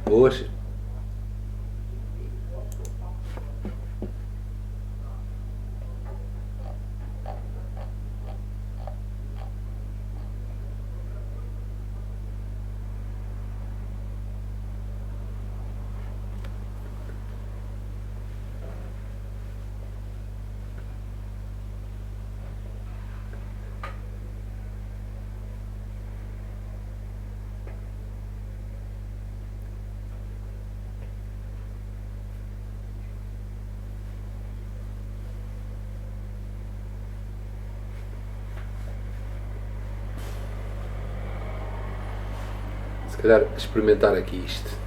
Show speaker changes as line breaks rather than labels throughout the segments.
Boas. Se calhar experimentar aqui isto.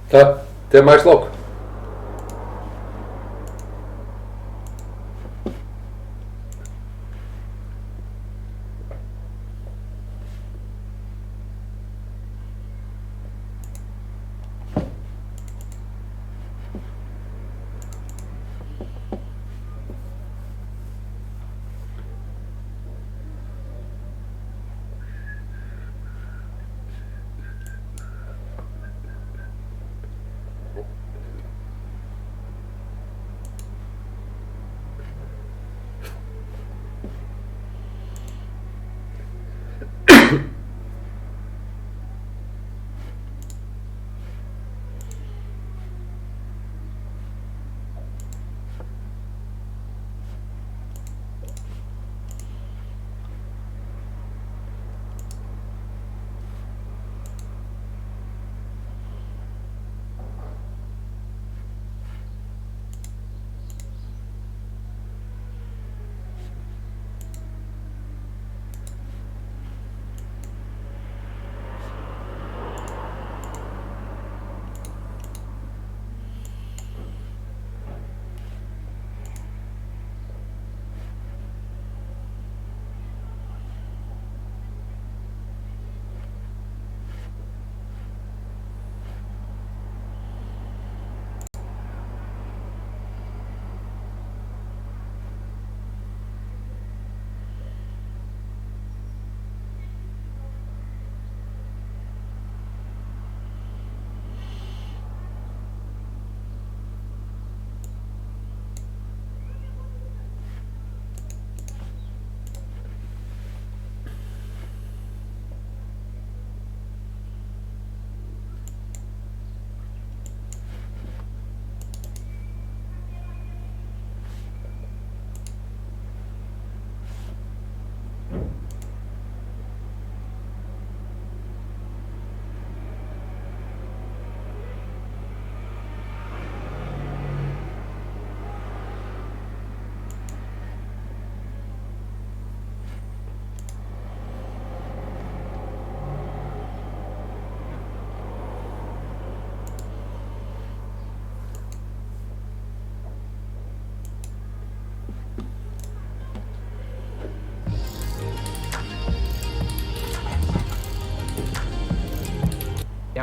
Tá, até mais logo.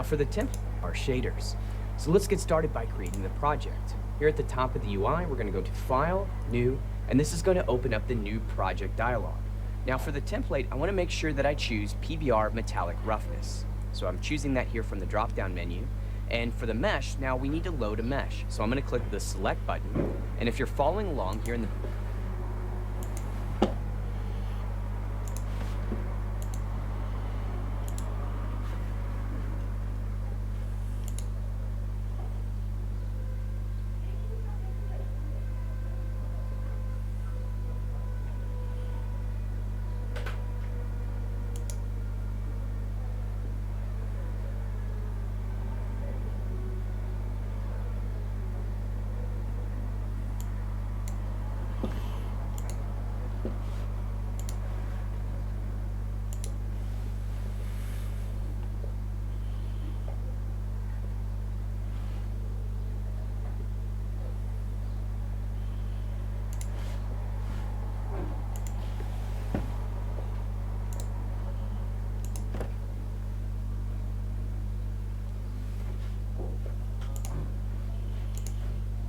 for the template, our shaders. So let's get started by creating the project. Here at the top of the UI, we're going to go to File, New, and this is going to open up the New Project dialog. Now for the template, I want to make sure that I choose PBR Metallic Roughness. So I'm choosing that here from the drop-down menu. And for the mesh, now we need to load a mesh. So I'm going to click the Select button, and if you're following along here in the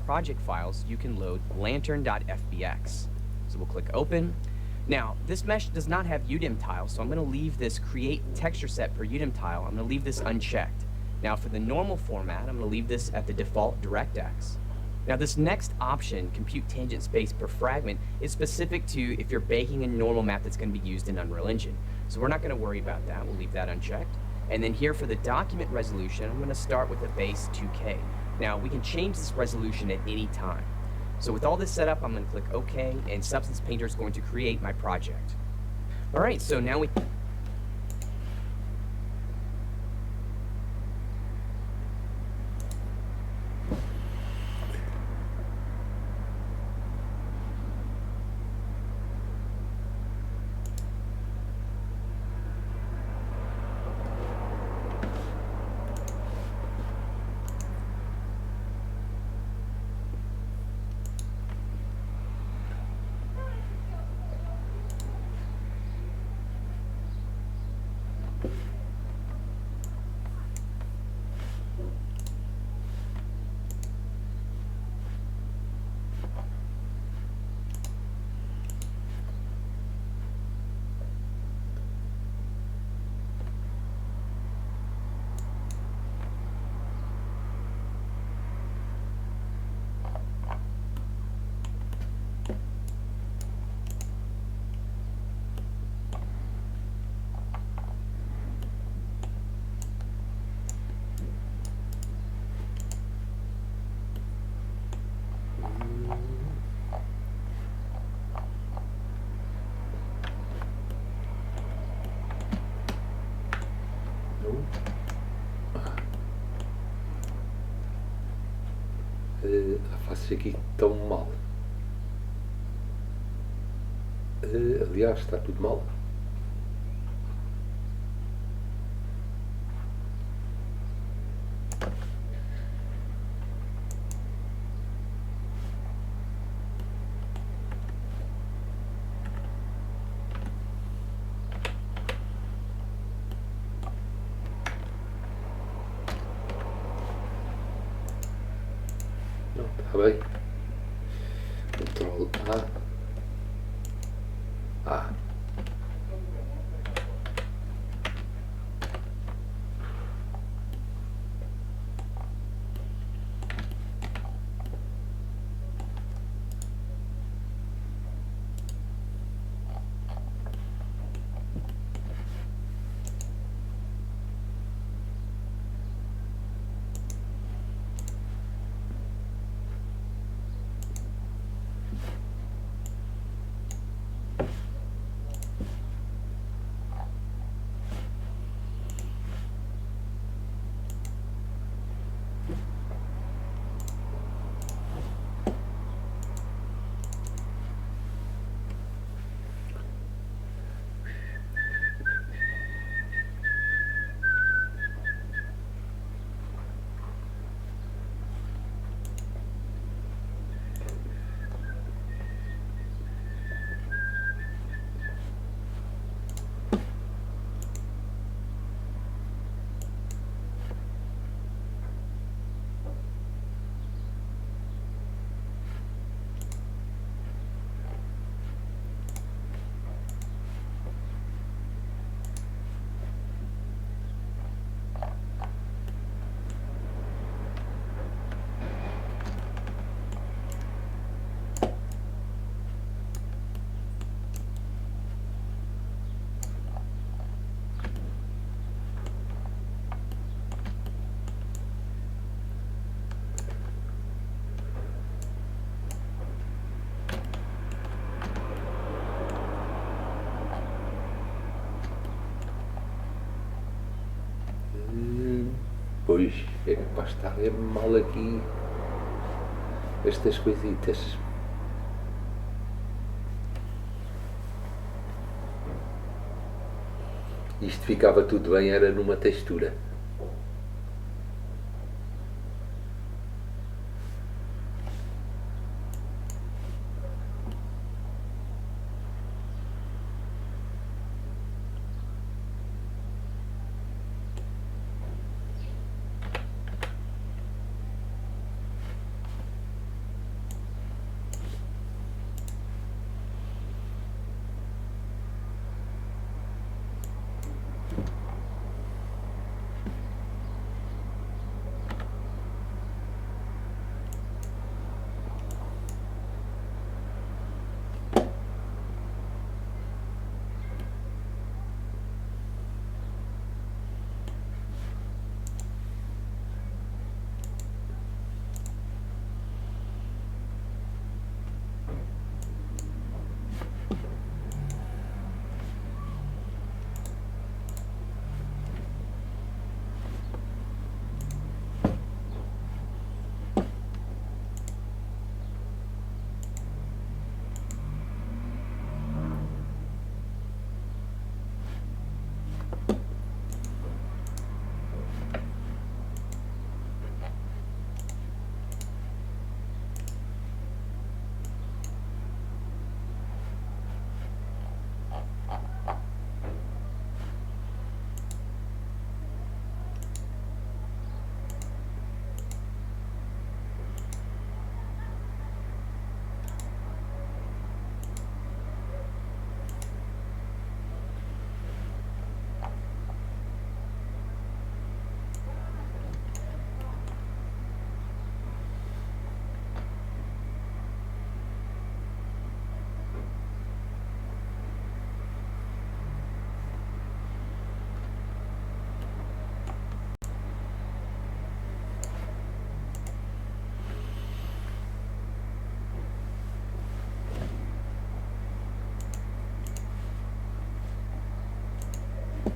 project files, you can load lantern.fbx. So we'll click open. Now, this mesh does not have UDIM tiles, so I'm going to leave this create texture set per UDIM tile. I'm going to leave this unchecked. Now for the normal format, I'm going to leave this at the default DirectX. Now this next option, compute tangent space per fragment, is specific to if you're baking a normal map that's going to be used in Unreal Engine. So we're not going to worry about that. We'll leave that unchecked. And then here for the document resolution, I'm going to start with a base 2K. Now we can change this resolution at any time. So with all this set up, I'm going to click OK, and Substance Painter is going to create my project. All right, so now we...
Faço aqui tão mal. Aliás, está tudo mal. Não, está bem. Ctrl A. Pois, é capaz de estar mal aqui estas coisitas. Isto ficava tudo bem, era numa textura.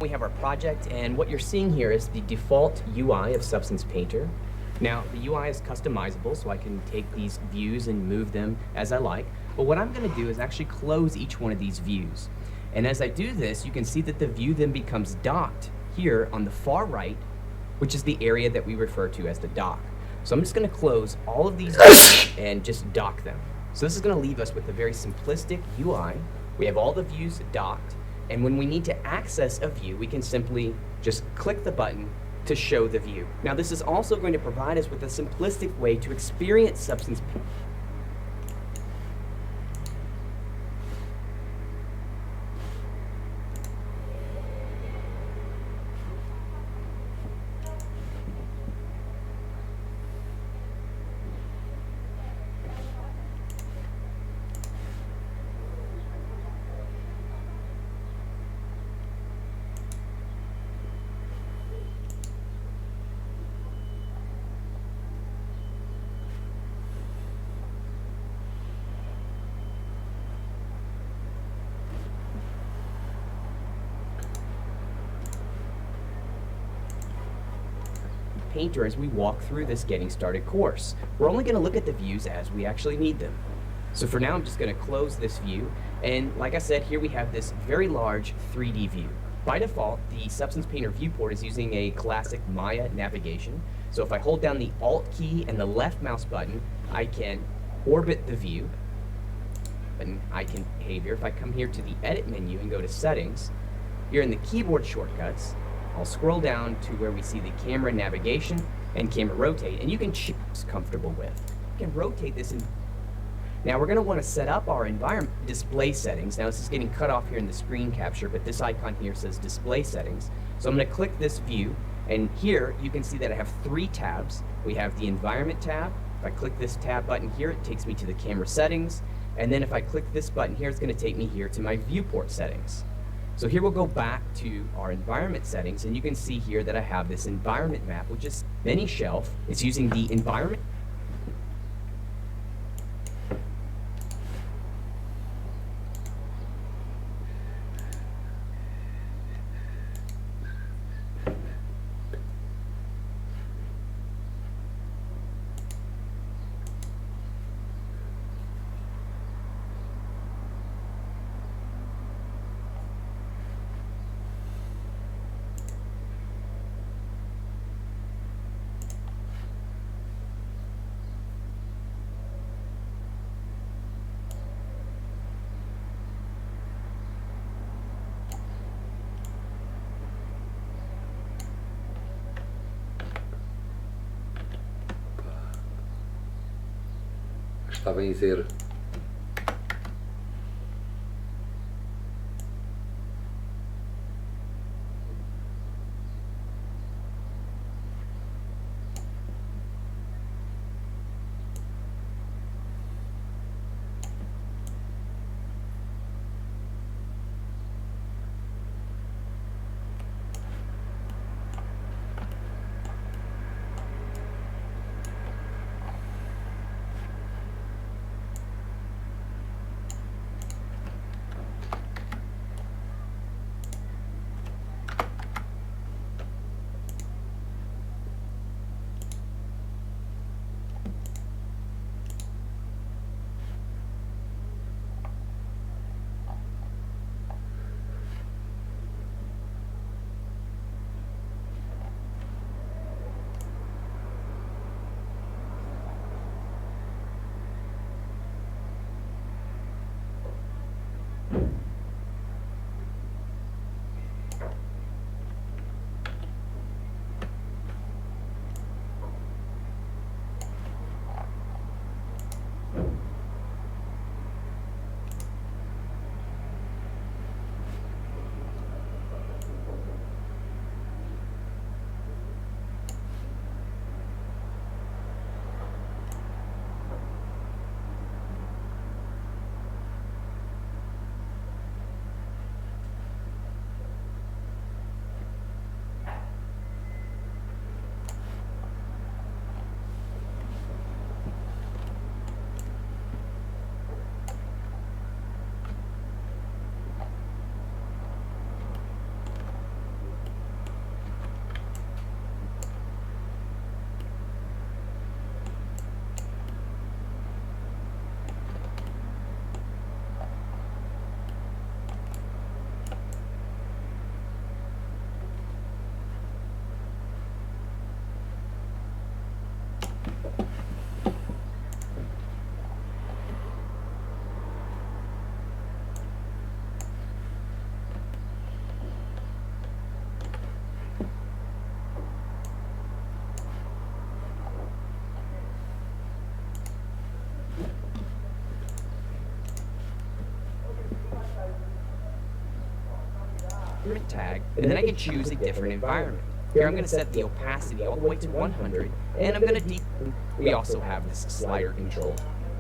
We have our project, and what you're seeing here is the default UI of Substance Painter. Now, the UI is customizable, so I can take these views and move them as I like. But what I'm going to do is actually close each one of these views. And as I do this, you can see that the view then becomes docked here on the far right, which is the area that we refer to as the dock. So I'm just going to close all of these views and just dock them. So this is going to leave us with a very simplistic UI. We have all the views docked. And when we need to access a view, we can simply just click the button to show the view. Now, this is also going to provide us with a simplistic way to experience Substance Painter. Painter as we walk through this Getting Started course. We're only going to look at the views as we actually need them. So for now, I'm just going to close this view. And like I said, here we have this very large 3D view. By default, the Substance Painter viewport is using a classic Maya navigation. So if I hold down the Alt key and the left mouse button, I can orbit the view. And I can behavior. If I come here to the Edit menu and go to Settings, here in the keyboard shortcuts, I'll scroll down to where we see the camera navigation and camera rotate, and you can choose comfortable with. You can rotate this in. Now we're going to want to set up our environment display settings. Now this is getting cut off here in the screen capture, but this icon here says display settings. So I'm going to click this view, and here you can see that I have 3 tabs. We have the environment tab. If I click this tab button here, it takes me to the camera settings. And then if I click this button here, it's going to take me here to my viewport settings. So here we'll go back to our environment settings, and you can see here that I have this environment map, which is mini shelf. It's using the environment.
a vencer.
Tag, and then I can choose a different environment. Here I'm going to set the opacity all the way to 100, and I'm going to we also have this slider control,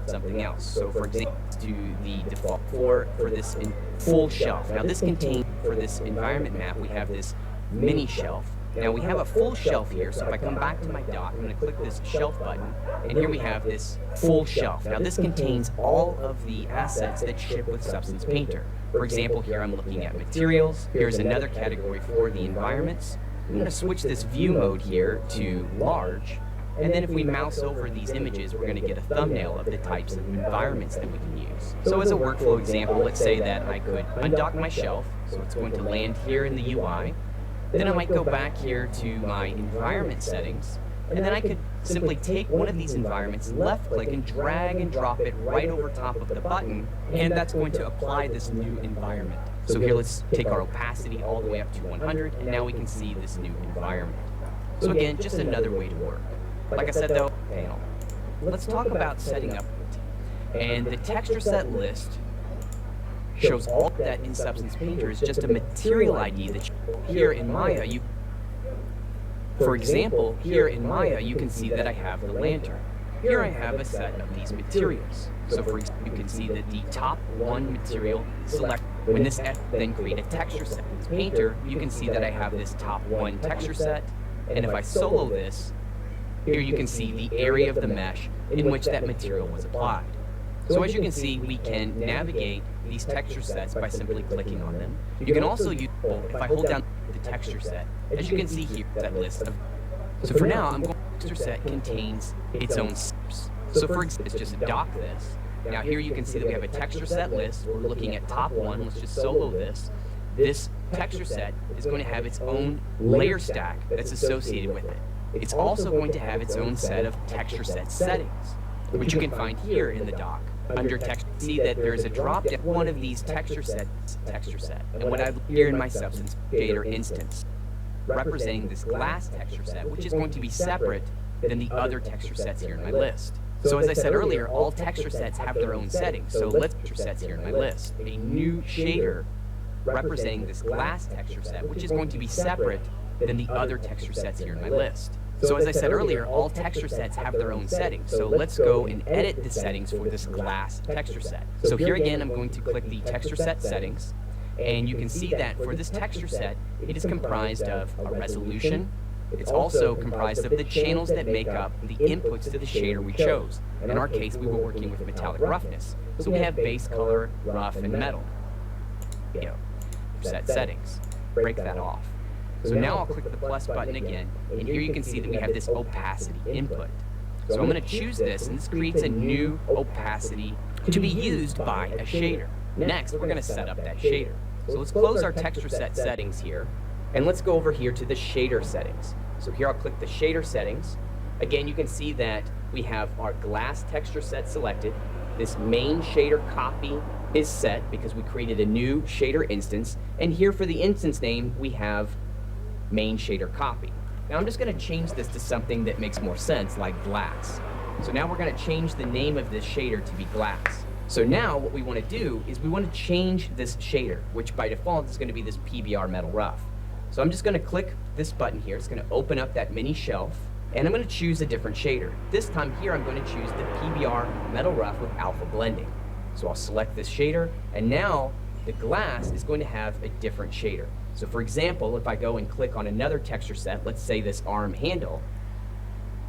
something else. So for example, let's do the default for this full shelf. Now this contains, for this environment map, we have this mini shelf. Now we have a full shelf here, so if I come back to my dock, I'm going to click this shelf button, and here we have this full shelf. Now this contains all of the assets that ship with Substance Painter. For example, here I'm looking at materials. Here's another category for the environments. I'm going to switch this view mode here to large, and then if we mouse over these images, we're going to get a thumbnail of the types of environments that we can use. So as a workflow example, let's say that I could undock my shelf, so it's going to land here in the UI. Then I might go back here to my environment settings, and then I could simply take one of these environments, left click, and drag and drop it right over top of the button, and that's going to apply this new environment. So here let's take our opacity all the way up to 100, and now we can see this new environment. So again, just another way to work. Like I said though, panel. Let's talk about setting up. And the texture set list shows all that in Substance Painter is just a material ID that here in Maya, for example, here in Maya, you can see that I have the lantern. Here I have a set of these materials. So for example, you can see that the top one material select, when this F then create a texture set. In this Painter, you can see that I have this top one texture set, and if I solo this, here you can see the area of the mesh in which that material was applied. So as you can see, we can navigate these texture sets by simply clicking on them. You can also use, if I hold down the texture set, as you can see here, that list of, so for now, I'm going to texture set contains its own steps. So for example, let's just dock this. Now here you can see that we have a texture set list. We're looking at top one. Let's just solo this. This texture set is going to have its own layer stack that's associated with it. It's also going to have its own set of texture set settings, which you can find here in the dock. Under texture, see that there's a drop down one of these texture sets, texture set. And what I've here in my Substance Painter instance, representing this glass texture set, which is going to be separate than the other texture sets here in my list. So as I said earlier, all texture sets have their own settings. So let's texture sets here in my list. A new shader representing this glass texture set, which is going to be separate than the other texture sets here in my list. So as I said earlier, all texture sets have their own settings. So let's go and edit the settings for this glass texture set. So here again, I'm going to click the texture set settings, and you can see that for this texture set, it is comprised of a resolution. It's also comprised of the channels that make up the inputs to the shader we chose. In our case, we were working with metallic roughness. So we have base color, rough, and metal. Set settings. Break that off. So now I'll click the plus button again, and here you can see that we have this opacity input. So I'm going to choose this, and this creates a new opacity to be used by a shader. Next, we're going to set up that shader. So let's close our texture set settings here, and let's go over here to the shader settings. So here I'll click the shader settings. Again, you can see that we have our glass texture set selected. This main shader copy is set because we created a new shader instance, and here for the instance name, we have main shader copy. Now I'm just going to change this to something that makes more sense, like glass. So now we're going to change the name of this shader to be glass. So now what we want to do is we want to change this shader, which by default is going to be this PBR metal rough. So I'm just going to click this button here. It's going to open up that mini shelf, and I'm going to choose a different shader. This time here I'm going to choose the PBR metal rough with alpha blending. So I'll select this shader, and now the glass is going to have a different shader. So for example, if I go and click on another texture set, let's say this arm handle,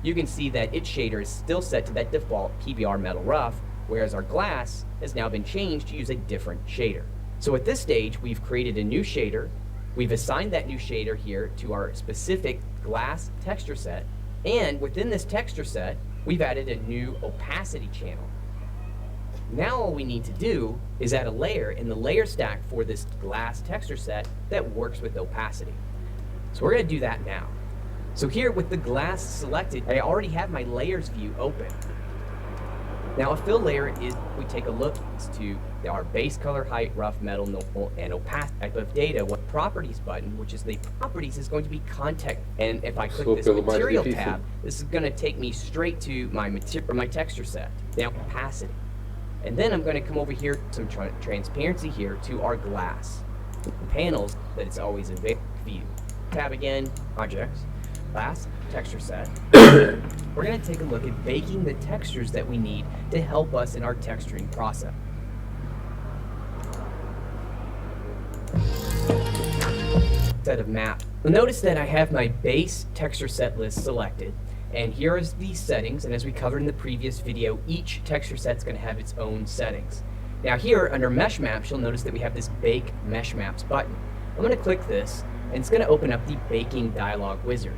you can see that its shader is still set to that default PBR metal rough, whereas our glass has now been changed to use a different shader. So at this stage, we've created a new shader, we've assigned that new shader here to our specific glass texture set, and within this texture set, we've added a new opacity channel. Now all we need to do is add a layer in the layer stack for this glass texture set that works with opacity. So we're going to do that now. So here with the glass selected, I already have my layers view open. Now a fill layer is, we take a look to our base color, height, rough, metal, normal, and opacity type of data. What properties button, which is the properties, is going to be context. And if I click this material tab, this is going to take me straight to my texture set. Now opacity. And then I'm going to come over here, some transparency here to our glass panels that it's always in view. Tab again, objects, glass, texture set. We're going to take a look at baking the textures that we need to help us in our texturing process. Set of maps. You'll notice that I have my base texture set list selected. And here is the settings, and as we covered in the previous video, each texture set's going to have its own settings. Now here, under Mesh Maps, you'll notice that we have this Bake Mesh Maps button. I'm going to click this, and it's going to open up the Baking dialog wizard.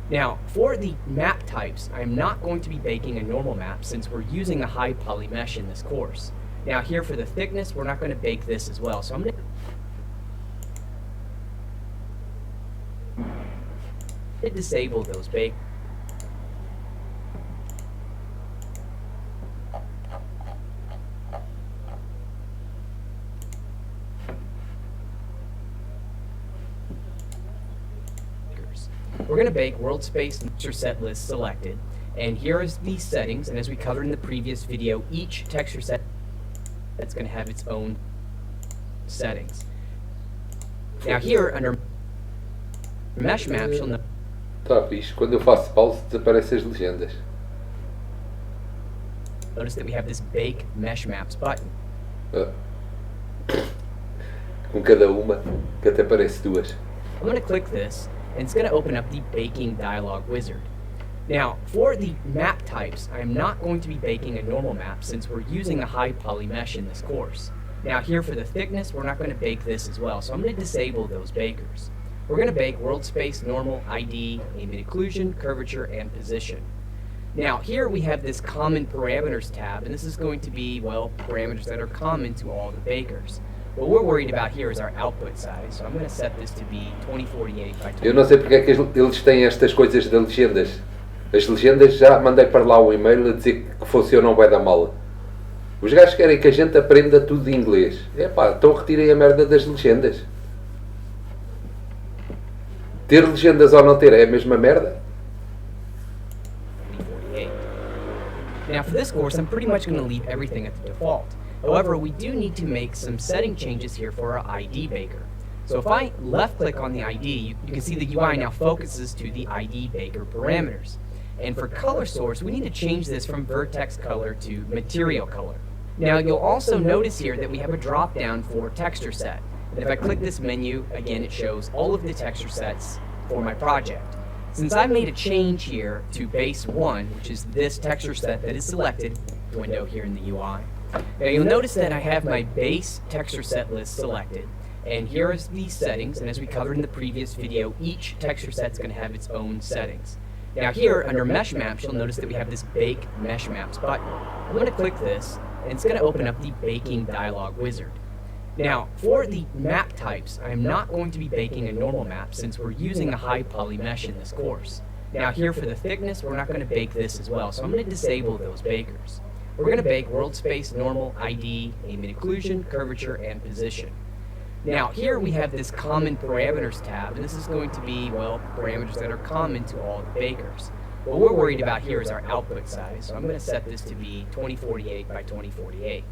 Now, for the map types, I'm not going to be baking a normal map since we're using a high poly mesh in this course. Now here for the thickness, we're not going to bake this as well, so I'm going to disable those bake. We're going to bake world space texture set list selected, and here is the settings, and as we covered in the previous video, each texture set that's going to have its own settings. Now here under Mesh Maps, you'll
Tá fixe, quando eu faço pause desaparecem as legendas.
Notice that we have this Bake Mesh Maps button.
Com cada uma, que até parece duas.
I'm going to click this, and it's going to open up the Baking dialog wizard. Now, for the map types, I'm not going to be baking a normal map since we're using a high poly mesh in this course. Now here for the thickness, we're not going to bake this as well, so I'm going to disable those bakers. We're going to bake world space, normal, ID, ambient occlusion, curvature, and position. Now here we have this common parameters tab, and this is going to be, well, parameters that are common to all the bakers. What we're worried about here is our output size, so I'm going to set this to be 2048 by 20.
Eu não sei porque é que eles têm estas coisas de legendas. As legendas já mandei para lá um e-mail a dizer que funcionam bem da mal. Os gajos querem que a gente aprenda tudo em inglês. Epá, então retirem a merda das legendas. Ter legendas ou não ter é a mesma merda?
Now for this course, I'm pretty much going to leave everything at the default. However, we do need to make some setting changes here for our ID baker. So if I left click on the ID, you can see the UI now focuses to the ID baker parameters. And for color source, we need to change this from vertex color to material color. Now you'll also notice here that we have a drop down for texture set. And if I click this menu, again it shows all of the texture sets for my project. Since I made a change here to base 1, which is this texture set that is selected, window here in the UI, now you'll notice that I have my base texture set list selected, and here is the settings, and as we covered in the previous video, each texture set is going to have its own settings. Now here, under Mesh Maps, you'll notice that we have this Bake Mesh Maps button. I'm going to click this, and it's going to open up the Baking dialog wizard. Now, for the map types, I am not going to be baking a normal map since we're using a high poly mesh in this course. Now here for the thickness, we're not going to bake this as well, so I'm going to disable those bakers. We're going to bake world space, normal, ID, ambient occlusion, curvature, and position. Now here we have this common parameters tab, and this is going to be, well, parameters that are common to all the bakers. What we're worried about here is our output size, so I'm going to set this to be 2048 by 2048.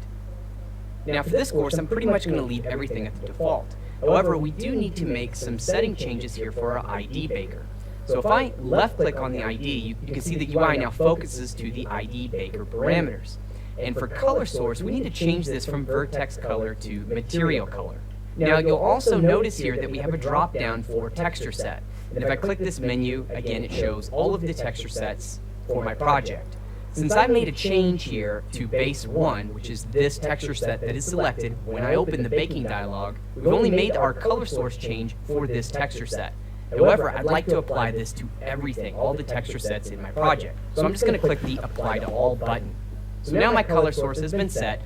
Now for this course, I'm pretty much going to leave everything at the default. However, we do need to make some setting changes here for our ID baker. So if I left click on the ID, you can see the UI now focuses to the ID baker parameters. And for color source, we need to change this from vertex color to material color. Now you'll also notice here that we have a drop down for texture set. And if I click this menu, again it shows all of the texture sets for my project. Since I made a change here to base 1, which is this texture set that is selected, when I open the baking dialog, we've only made our color source change for this texture set. However, I'd like to apply this to everything, all the texture sets in my project. So I'm just going to click the Apply to All button. So now my color source has been set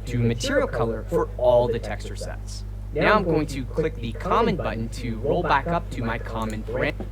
to material color for all the texture sets. Now I'm going to click the Common button to roll back up to my common parameter.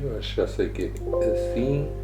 Eu acho que já sei que é assim.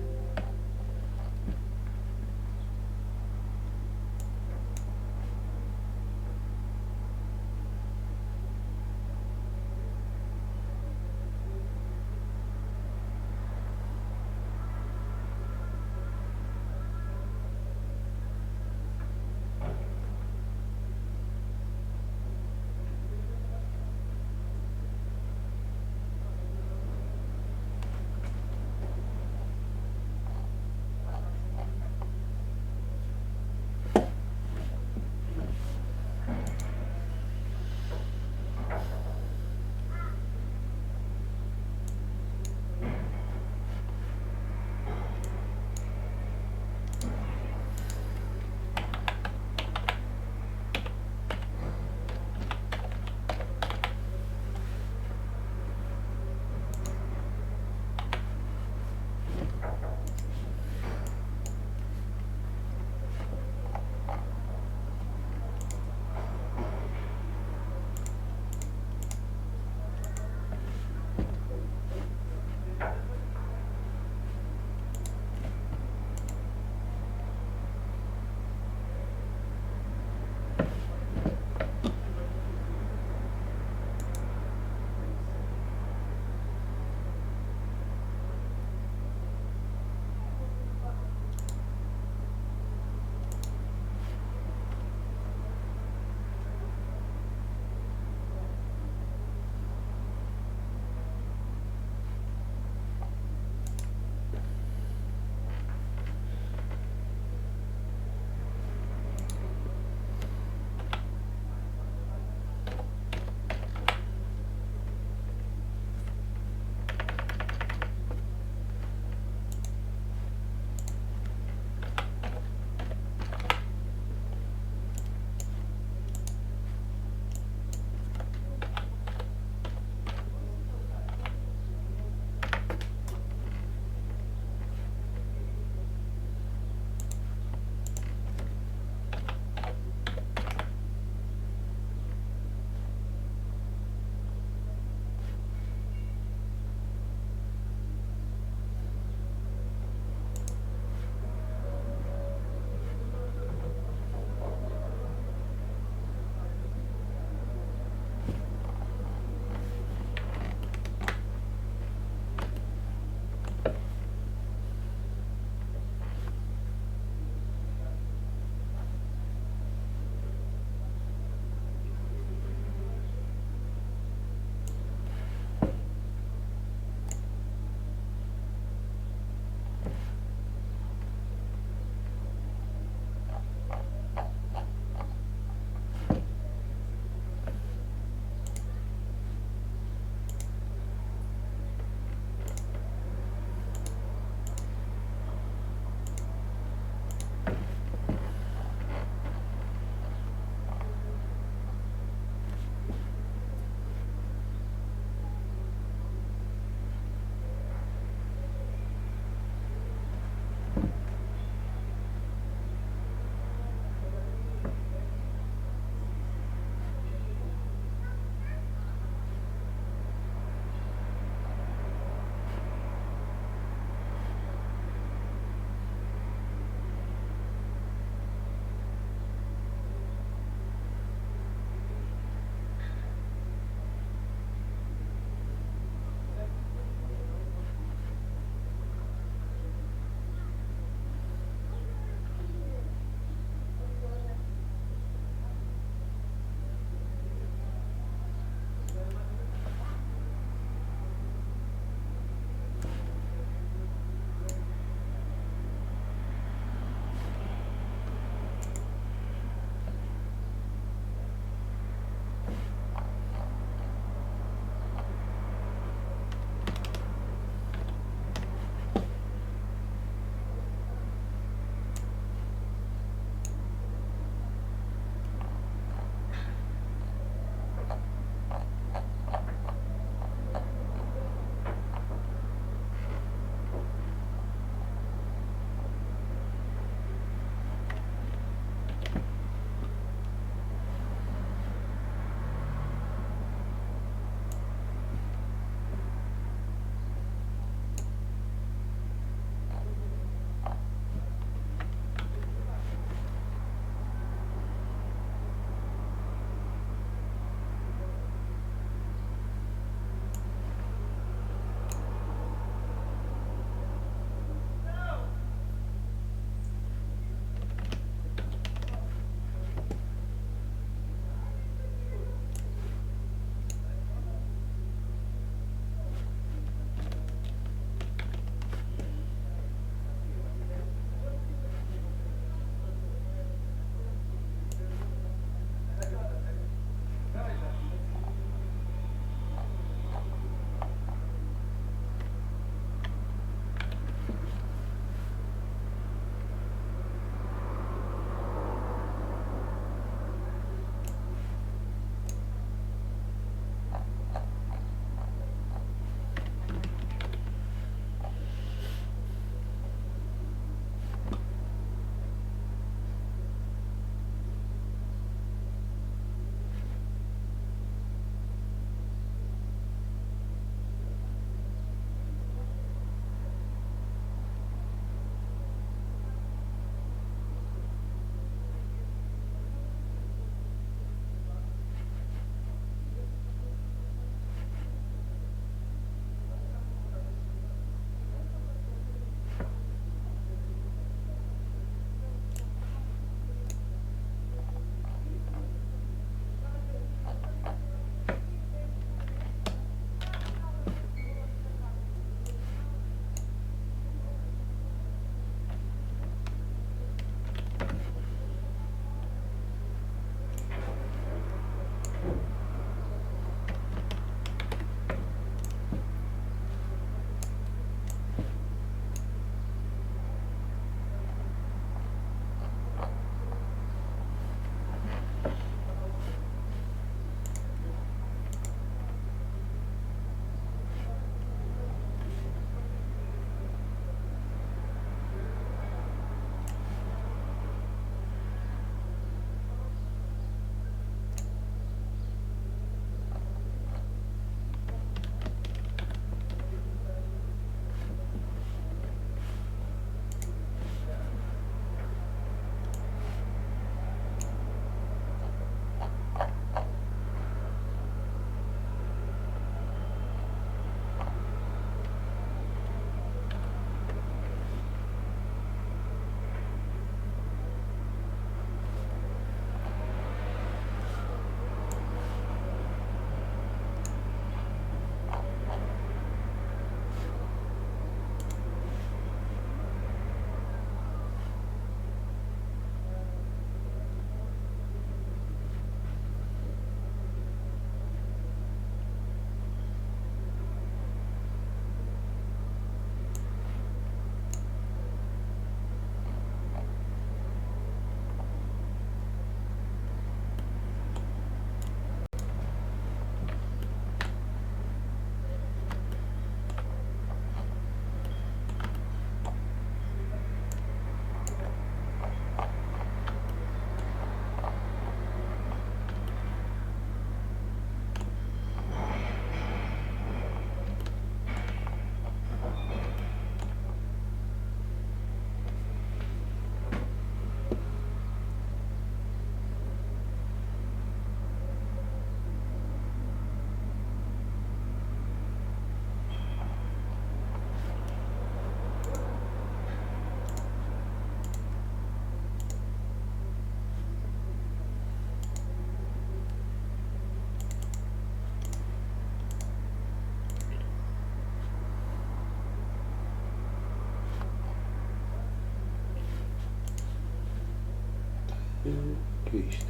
Que é isto?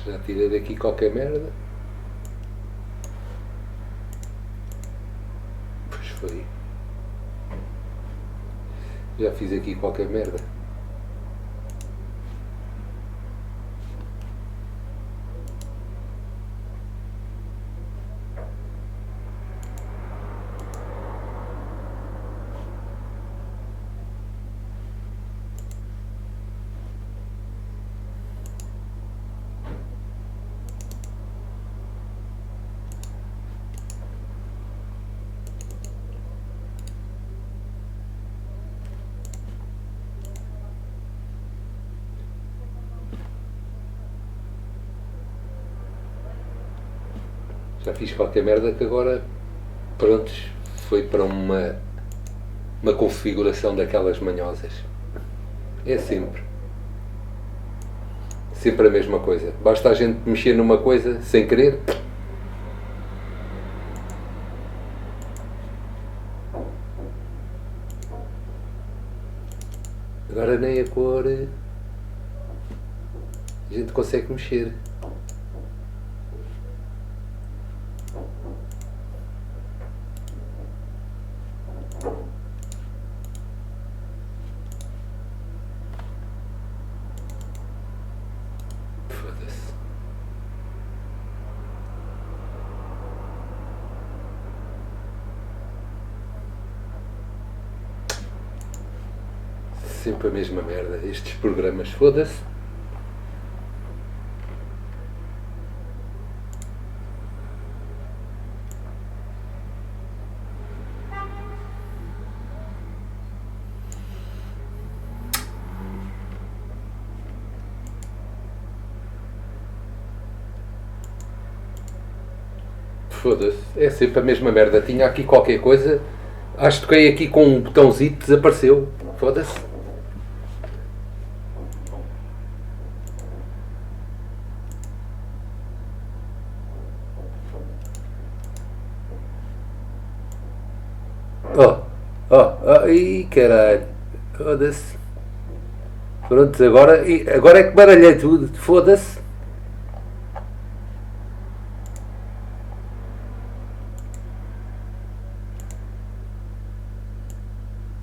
Já tirei daqui qualquer merda. Pois foi. Já fiz aqui qualquer merda. Já fiz qualquer merda que agora, prontos, foi para uma configuração daquelas manhosas. É sempre a mesma coisa. Basta a gente mexer numa coisa sem querer. Agora nem a cor a gente consegue mexer. Foda-se. Sempre a mesma merda. Estes programas, foda-se. Foda-se, é sempre a mesma merda. Tinha aqui qualquer coisa, acho que toquei aqui com um botãozinho, desapareceu. Foda-se. Ih, caralho. Foda-se. Pronto, agora é que baralhei tudo. Foda-se.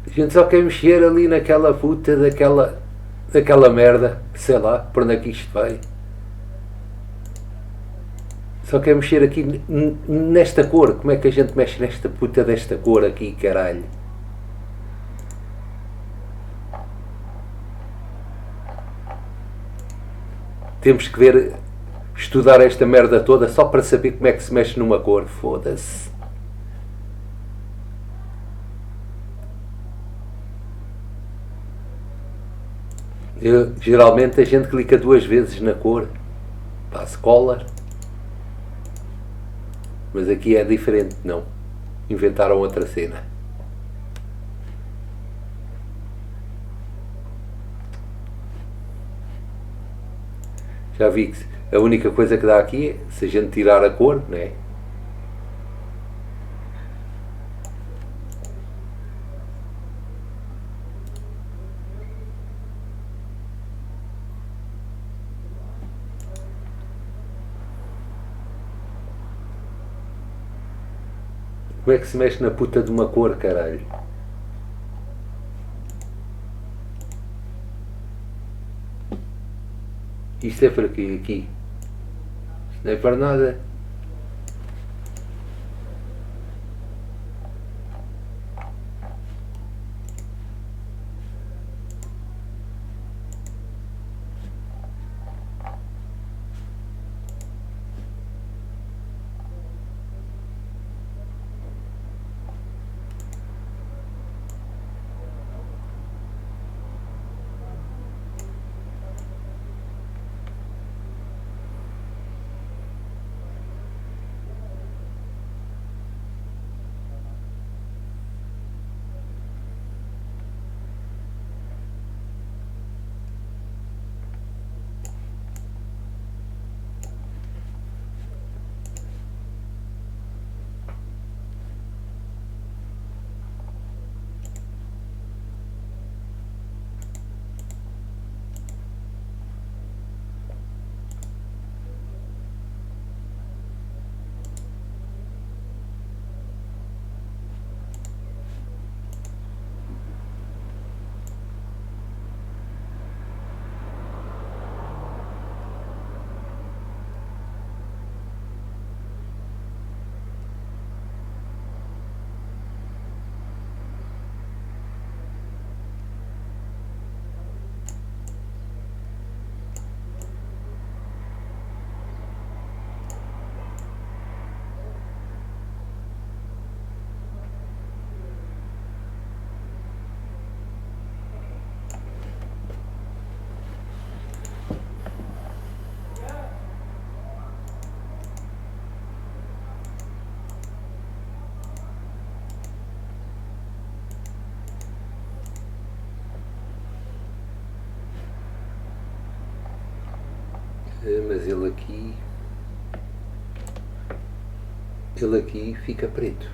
A gente só quer mexer ali naquela puta daquela merda, sei lá, por onde é que isto vai. Só quer mexer aqui nesta cor. Como é que a gente mexe nesta puta desta cor aqui, caralho? Temos que ver, estudar esta merda toda só para saber como é que se mexe numa cor. Foda-se. Geralmente a gente clica 2 vezes na cor. Passo color. Mas aqui é diferente, não. Inventaram outra cena. Já vi que a única coisa que dá aqui é se a gente tirar a cor, não é? Como é que se mexe na puta de uma cor, caralho? Isto é para quê? Aqui. Isto não é para nada. mas ele aqui... Ele aqui fica preto.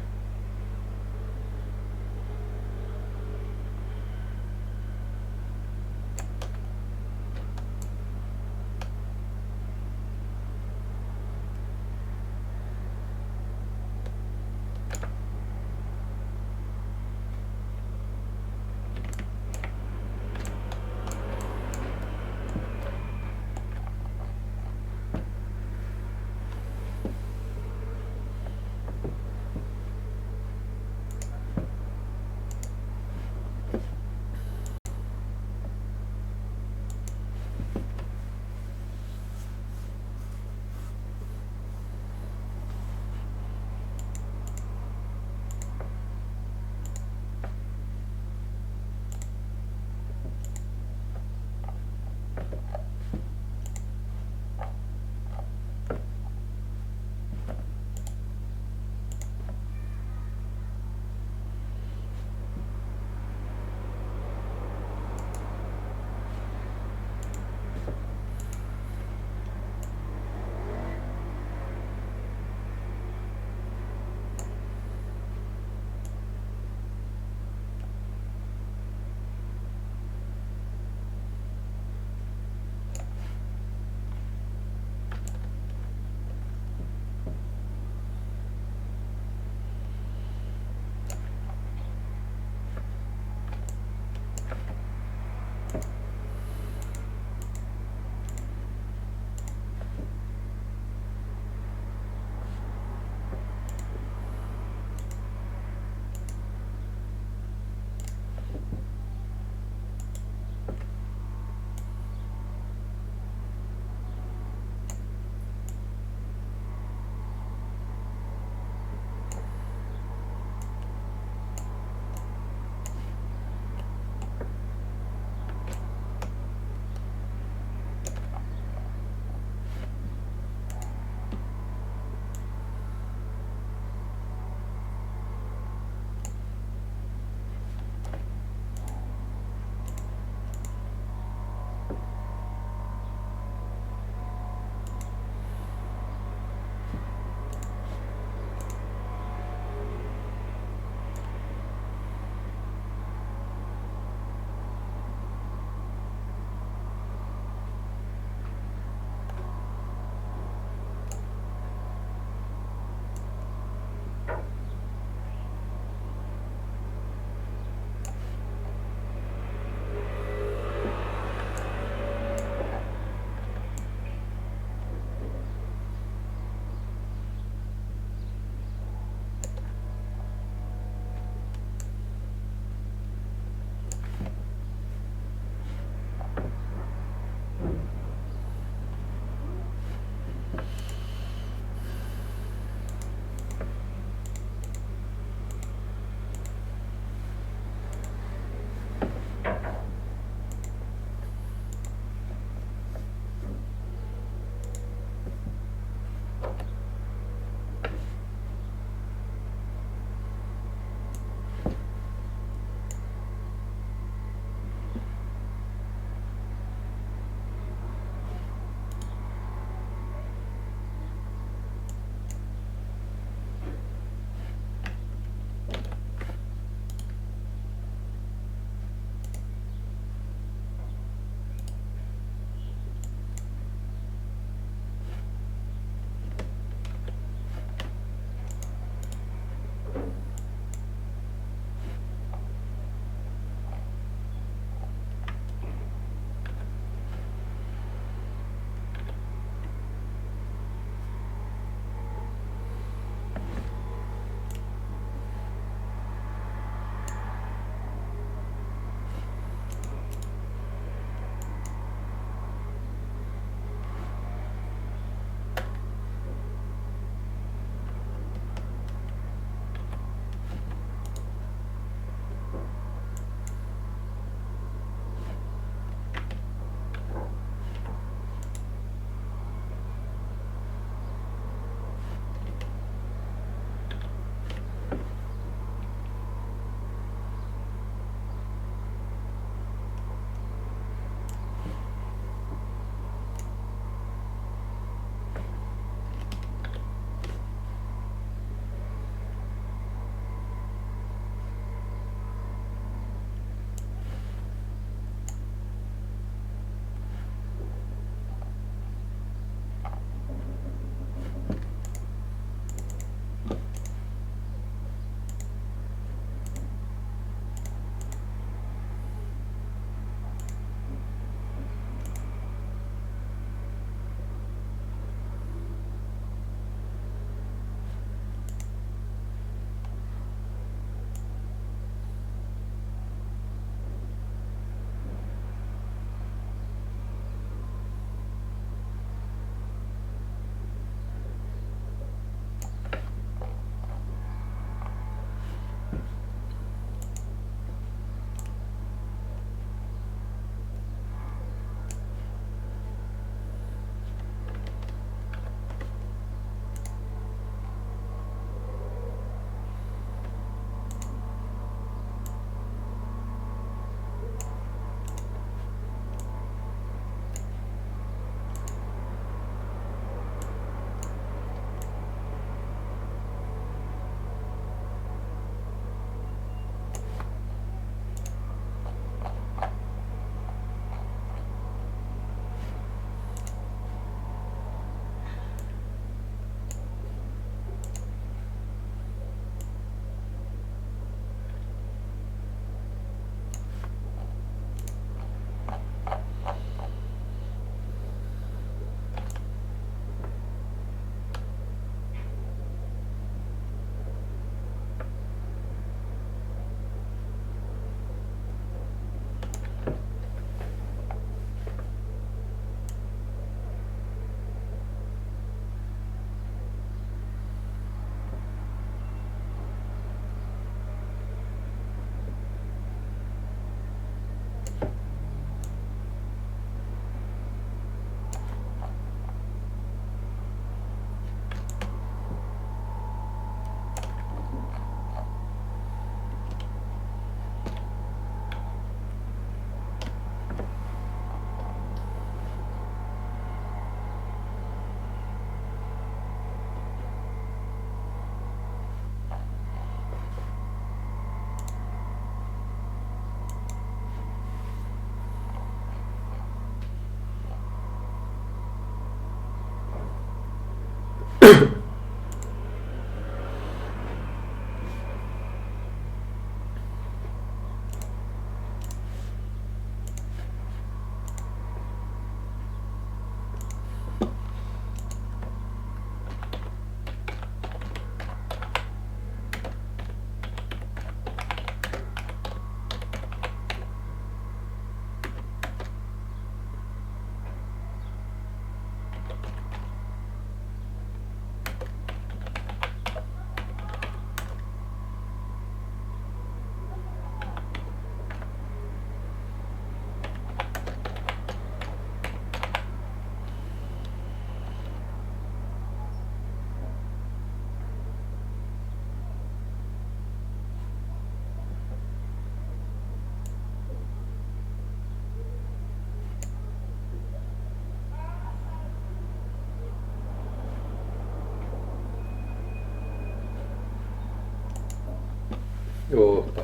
Opa,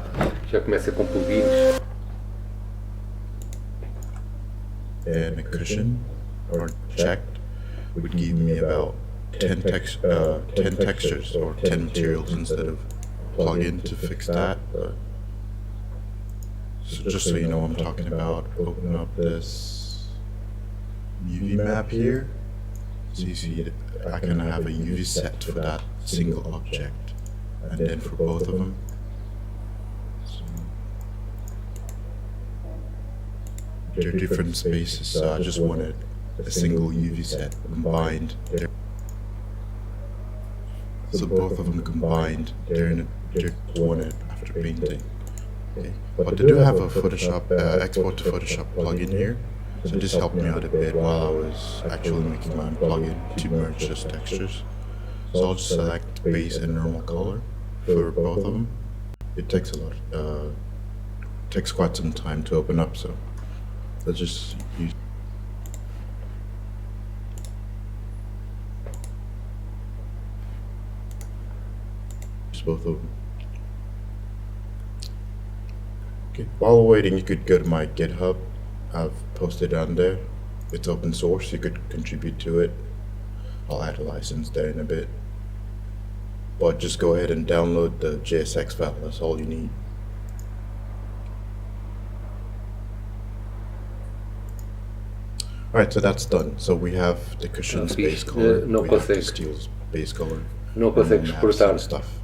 já começa com plugins.
And a cushion or checked would give me about 10 textures or 10 materials instead of plugin to fix that. But so just so you know what I'm talking about, open up this UV map here. So you see it, I can have a UV set for that single object, and then for both of them. So they're different spaces, so I just wanted a single UV set combined. So both of them combined, they're wanted after painting. Okay. But they do have a Photoshop export to Photoshop plugin here, so this helped me out a bit while I was actually making my own plugin to merge those textures. So I'll just select base and normal color for both of them. It takes takes quite some time to open up, so let's just use both of them. Okay. While waiting, you could go to my GitHub. I've posted on there. It's open source. You could contribute to it. I'll add a license there in a bit. But just go ahead and download the JSX file. That's all you need. Alright, so that's done. So we have the cushion's base color.
Não
we have the
consegue.
steel's base color.
Não consegue
maps
exportar.
and stuff.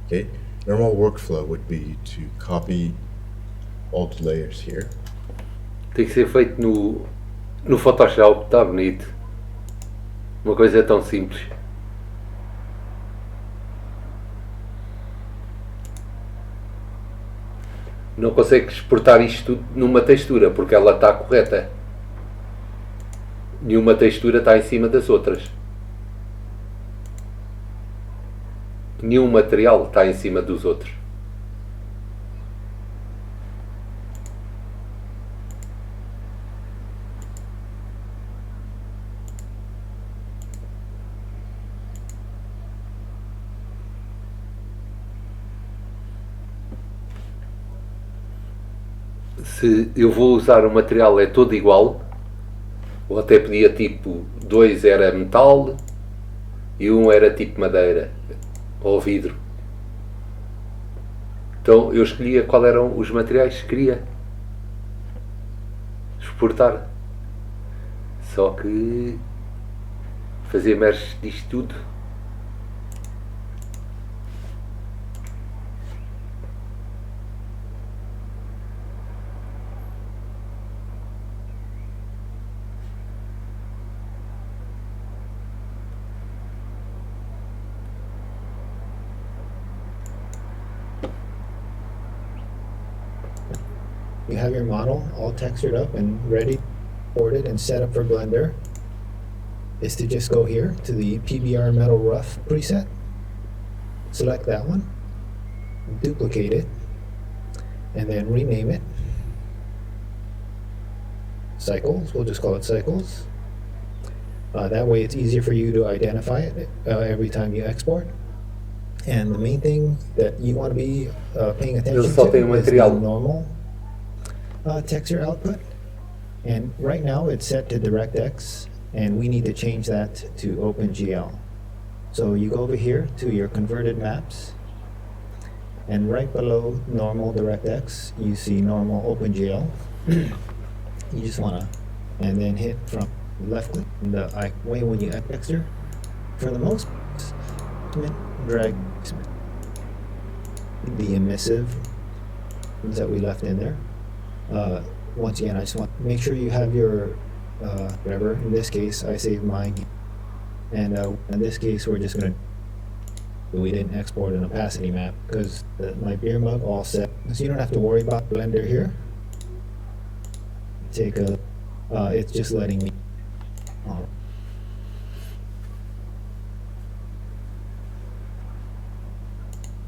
Okay. Normal workflow would be to copy all the layers here.
Tem que ser feito no Photoshop, está bonito. Uma coisa tão simples. Não consegue exportar isto tudo numa textura, porque ela está correta. Nenhuma textura está em cima das outras. Nenhum material está em cima dos outros. Se eu vou usar o material é todo igual, ou até podia tipo 2 era metal e 1 era tipo madeira ou vidro. Então eu escolhia qual eram os materiais que queria exportar. Só que fazer merge disto tudo.
You have your model all textured up and ready, imported and set up for Blender. Is to just go here to the PBR Metal Rough preset, select that one, duplicate it, and then rename it. Cycles, we'll just call it Cycles. That way it's easier for you to identify it every time you export. And the main thing that you want to be paying attention to is the normal texture output. And right now it's set to DirectX, and we need to change that to OpenGL. So you go over here to your converted maps, and right below normal DirectX, you see normal OpenGL. You just want to, and then hit from left click the way when you add texture. For the most part, drag the emissive that we left in there. Once again, I just want to make sure you have your whatever. In this case, I saved mine, and in this case, we're just gonna. We didn't export an opacity map because my beer mug all set, so you don't have to worry about Blender here. Take a. It's just letting me.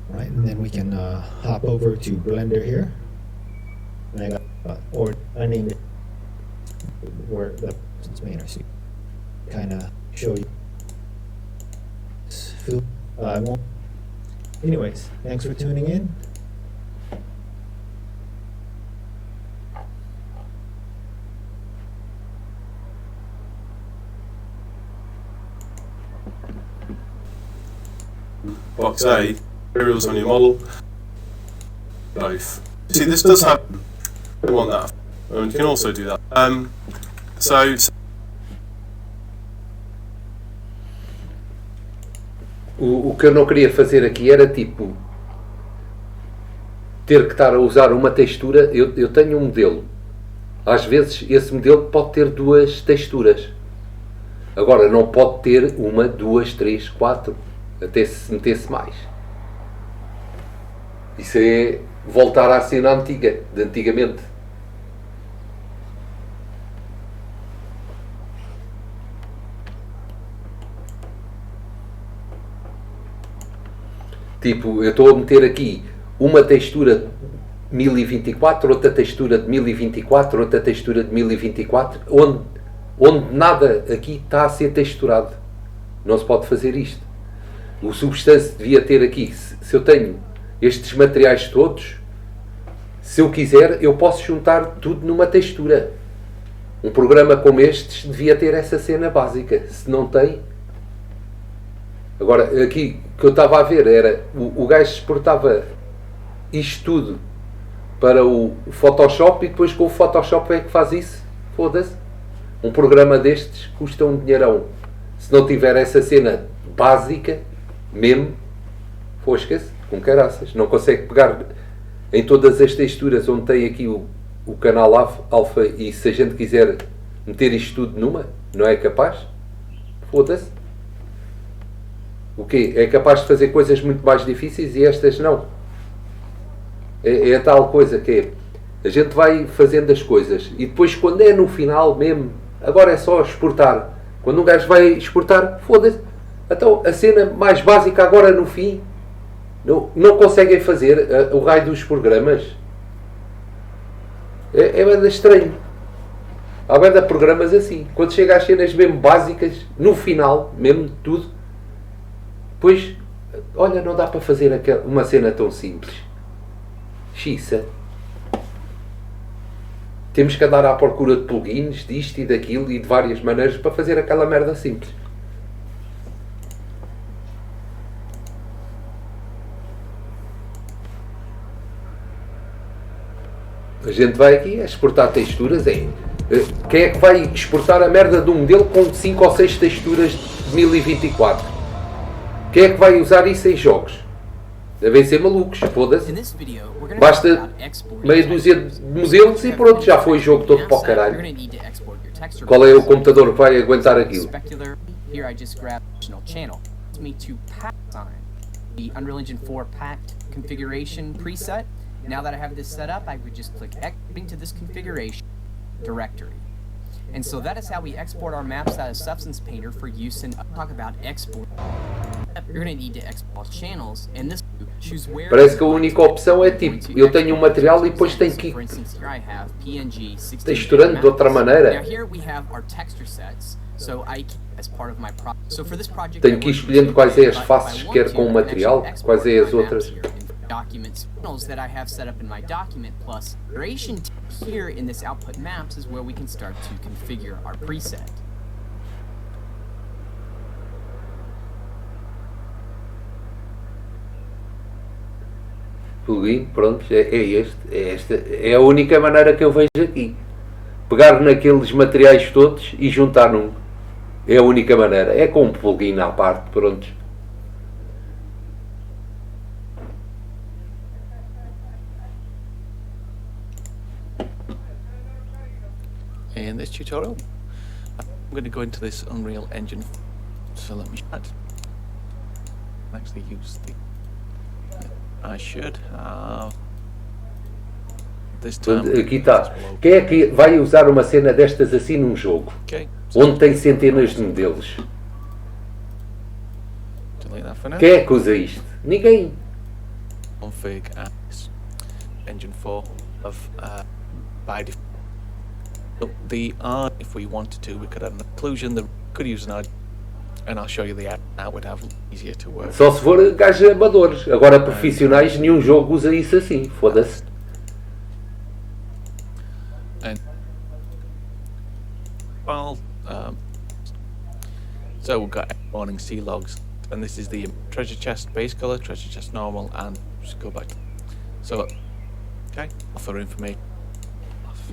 Right, and then we can hop over to Blender here. And I got, or I named it where the main RC kind of show you. I won't. Anyways, thanks for tuning in.
like I say, materials on your model, both. See, this does happen. I want that. And you can also do that. So
O que eu não queria fazer aqui era tipo ter que estar a usar uma textura. Eu tenho um modelo. Às vezes esse modelo pode ter duas texturas. Agora não pode ter uma, duas, três, quatro. Até se metesse mais. Isso é voltar à cena antiga, de antigamente. Tipo, eu estou a meter aqui uma textura de 1024, outra textura de 1024, outra textura de 1024, onde nada aqui está a ser texturado. Não se pode fazer isto. O Substance devia ter aqui, se eu tenho estes materiais todos, se eu quiser, eu posso juntar tudo numa textura. Um programa como estes devia ter essa cena básica. Se não tem... Agora, aqui que eu estava a ver era o gajo exportava isto tudo para o Photoshop e depois com o Photoshop é que faz isso. Foda-se. Um programa destes custa um dinheirão. Se não tiver essa cena básica, mesmo, fosca-se, com caraças. Não consegue pegar em todas as texturas onde tem aqui o canal alfa e se a gente quiser meter isto tudo numa, não é capaz? Foda-se. O quê? É capaz de fazer coisas muito mais difíceis e estas não. É a tal coisa que é, a gente vai fazendo as coisas e depois quando é no final mesmo, agora é só exportar. Quando um gajo vai exportar, foda-se. Então a cena mais básica agora no fim, não conseguem fazer o raio dos programas. É bem estranho. Há bem de programas assim. Quando chega às cenas mesmo básicas, no final, mesmo de tudo, pois, olha, não dá para fazer uma cena tão simples. Xiça. Temos que andar à procura de plugins, disto e daquilo e de várias maneiras para fazer aquela merda simples. A gente vai aqui a exportar texturas. Quem é que vai exportar a merda de um modelo com 5 ou 6 texturas de 1024? Quem é que vai usar isso em jogos? Devem ser malucos, foda-se. Basta meia dúzia de modelos e pronto, já foi o jogo todo para o caralho. Qual é o computador que vai aguentar aquilo?
Now that I have this set up, I would just click Exporting to this configuration directory. And so that is how we export our maps out of Substance Painter for use in talk about export. You're going to need to export channels, and this choose where.
Parece que a única opção é tipo, eu tenho um material e depois tenho que ir texturando de outra maneira.
Now here we have our texture sets. So I as part of my project. So for this project,
Tenho que ir escolhendo quais é as faces que quero com o material, quais é as outras.
Documents that I have set up in my document plus configuration here in this output maps is where we can start to configure our preset.
Plugin, pronto, esta é a única maneira que eu vejo aqui. Pegar naqueles materiais todos e juntar num. É a única maneira. É com um plugin à parte, pronto.
In this tutorial, I'm going to go into this Unreal Engine, so let me actually use the... I should have this time.
Aqui está. Quem é que vai usar uma cena destas assim num jogo?
Okay.
Onde tem centenas de modelos?
Delete that for now.
Quem é que usa isto? Ninguém.
Config as Engine 4 of by default. So the art, if we wanted to, we could add an occlusion. We could use an art, and I'll show you the art. That would have easier to work.
Só se for gajos amadores. Agora profissionais, nenhum jogo usa isso assim. Foda-se.
And well, so we've got warning C logs and this is the treasure chest base color, treasure chest normal, and just go back. So, okay, offer information. Off.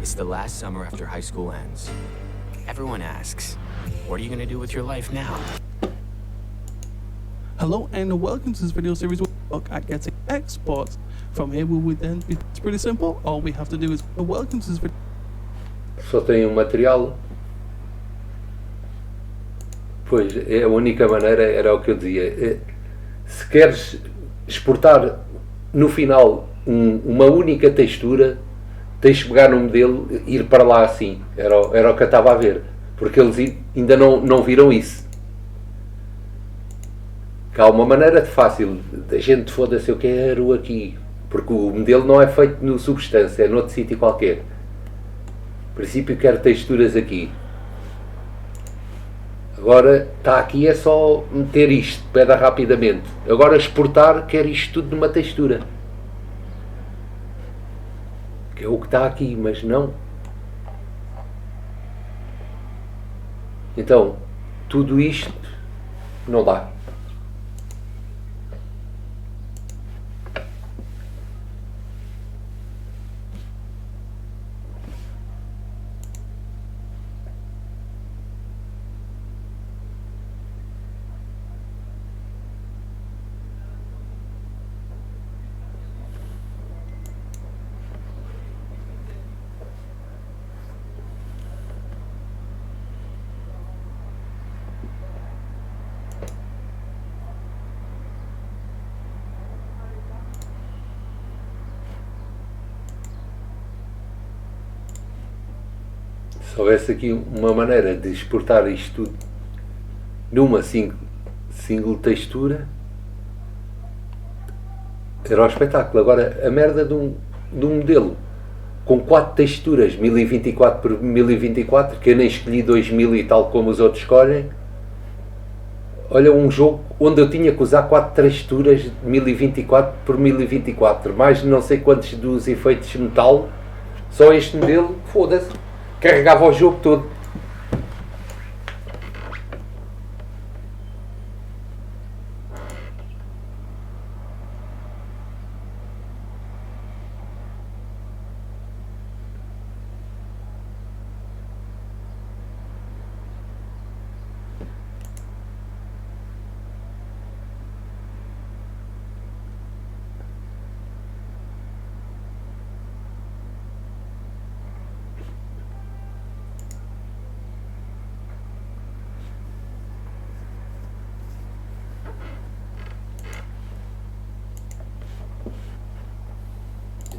It's the last summer after high school ends. Everyone asks, what are you gonna do with your life now?
Hello and welcome to this video series where we look at getting exports. From here we would then be, it's pretty simple. All we have to do is welcome to this video.
Só tem um material. Pois, a única maneira era o que eu dizia. Se queres exportar no final uma única textura, tens de pegar no modelo e ir para lá assim. Era o que eu estava a ver. Porque eles ainda não viram isso. Que há uma maneira de fácil da gente foda-se, eu quero aqui. Porque o modelo não é feito no Substância, é noutro sítio qualquer. No princípio quero texturas aqui. Agora está aqui, é só meter isto, pede rapidamente. Agora exportar, quero isto tudo numa textura. Que é o que está aqui, mas não. Então, tudo isto não dá. Se houvesse aqui uma maneira de exportar isto tudo numa single textura, era o espetáculo. Agora, a merda de um modelo com 4 texturas, 1024 por 1024, que eu nem escolhi 2000 e tal como os outros escolhem. Olha, um jogo onde eu tinha que usar 4 texturas de 1024 por 1024, mais não sei quantos dos efeitos de metal, só este modelo, foda-se. Carregava o jogo todo.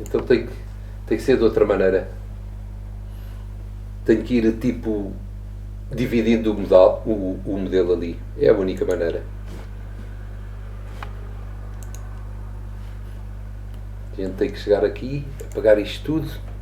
Então tem que ser de outra maneira. Tenho que ir tipo dividindo o modelo ali. É a única maneira. A gente tem que chegar aqui, apagar isto tudo.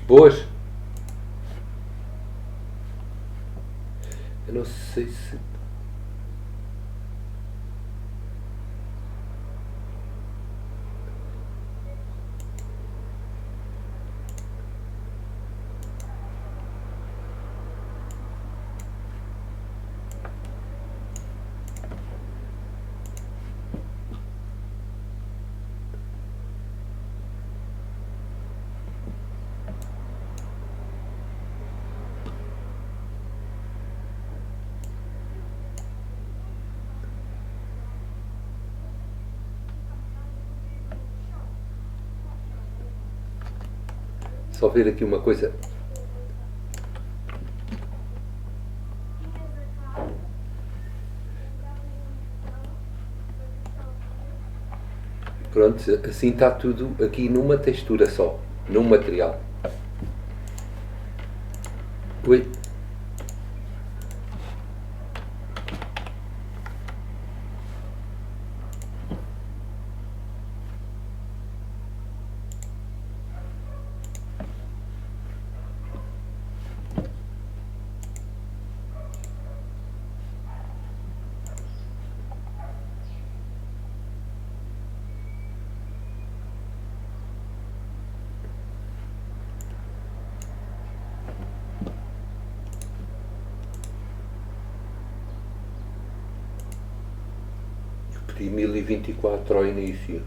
Boas? Eu não sei se... Só ver aqui uma coisa. Pronto, assim está tudo aqui numa textura só, num material. Oi. Pedi 1024 ao início.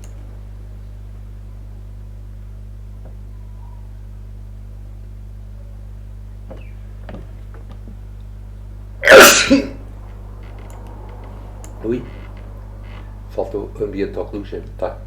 Ui. Falta o ambiente occlusion, tá.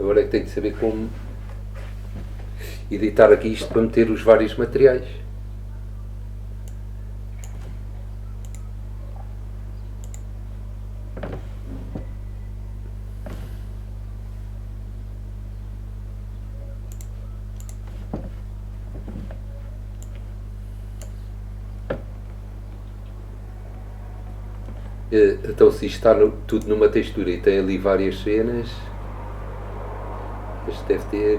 Agora é que tenho que saber como editar aqui isto para meter os vários materiais. Então, se isto está tudo numa textura e tem ali várias cenas, este deve ter.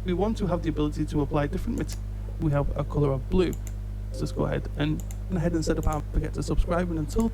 We want to have the ability to apply different materials. We have a color of blue. Let's just go ahead and set up. Don't forget to subscribe, and until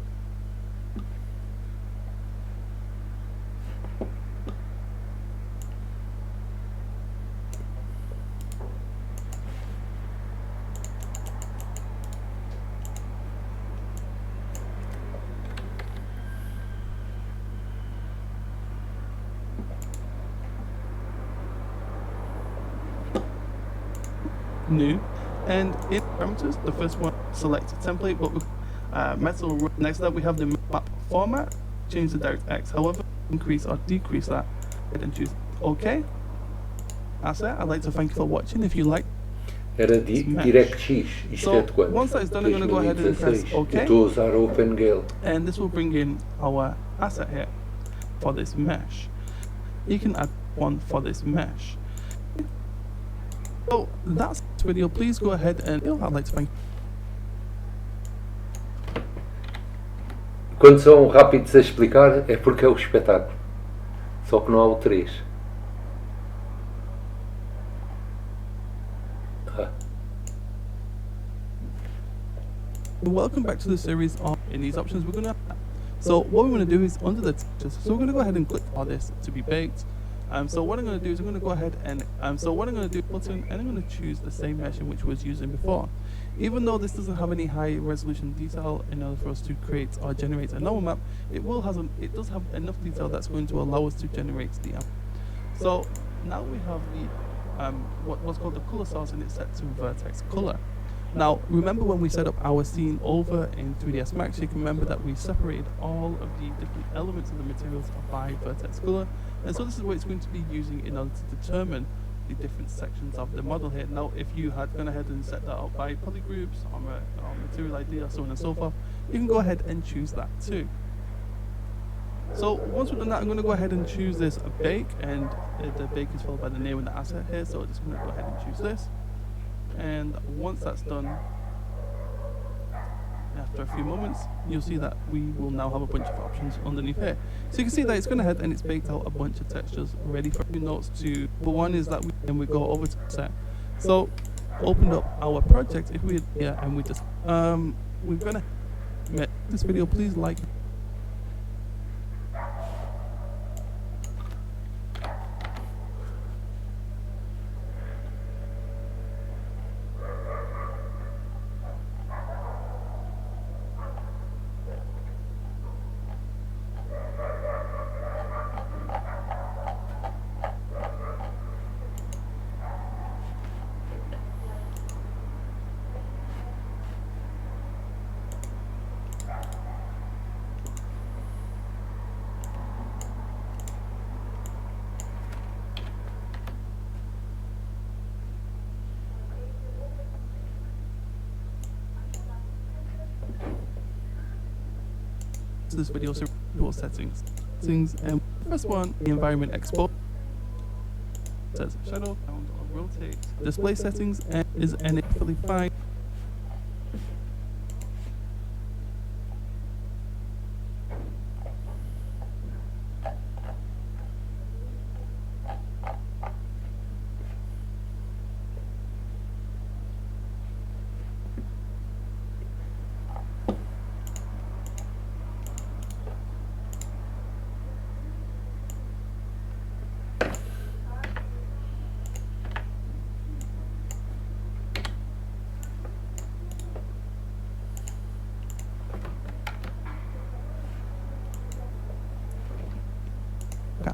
new. And in parameters, the first one, select template, but metal. Next up, we have the map format, change the DirectX. However, increase or decrease that, and choose OK. Asset, I'd like to thank you for watching. If you like,
Era DirectX, isto é de quando?
Once that's done, I'm going to go ahead and press
2016.
OK.
Estou a usar OpenGL.
And this will bring in our asset here for this mesh. You can add one for this mesh. So that's this video. Please go ahead and I'd like to thank
Quando são rápidos a explicar é porque é o espetáculo. Só que não há o 3.
Welcome back to the series on in these options we're gonna. So what we're gonna do is under the textures. So we're gonna go ahead and click on this to be baked. So what I'm gonna do is I'm gonna go ahead and button, and I'm gonna choose the same mesh in which we was using before. Even though this doesn't have any high resolution detail in order for us to create or generate a normal map, it does have enough detail that's going to allow us to generate the app. So now we have the what's called the color source, and it's set to vertex color. Now, remember when we set up our scene over in 3ds Max, you can remember that we separated all of the different elements of the materials by vertex color. And so this is what it's going to be using in order to determine the different sections of the model here. Now, if you had gone ahead and set that up by polygroups or material ID or so on and so forth, you can go ahead and choose that too. So once we've done that, I'm going to go ahead and choose this bake, and the bake is followed by the name of the asset here. So I'm just going to go ahead and choose this. And once that's done, after a few moments, you'll see that we will now have a bunch of options underneath here. So you can see that it's gone ahead and it's baked out a bunch of textures ready for notes to. But one is that we go over to set. So opened up our project. If we and we just we're gonna make this video. Please like. This video settings, and first one, the environment export, says shadow, count, or rotate, display settings, and is perfectly fine.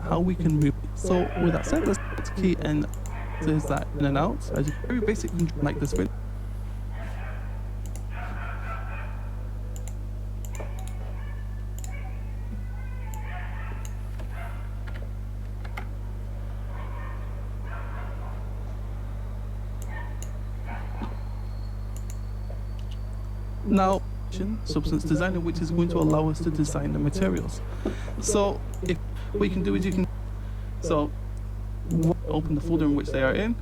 How we can move. So with that said, let's key and says that in and out. As you very basically like this video. Now, substance designer, which is going to allow us to design the materials. So if what you can do is you can open the folder in which they are in,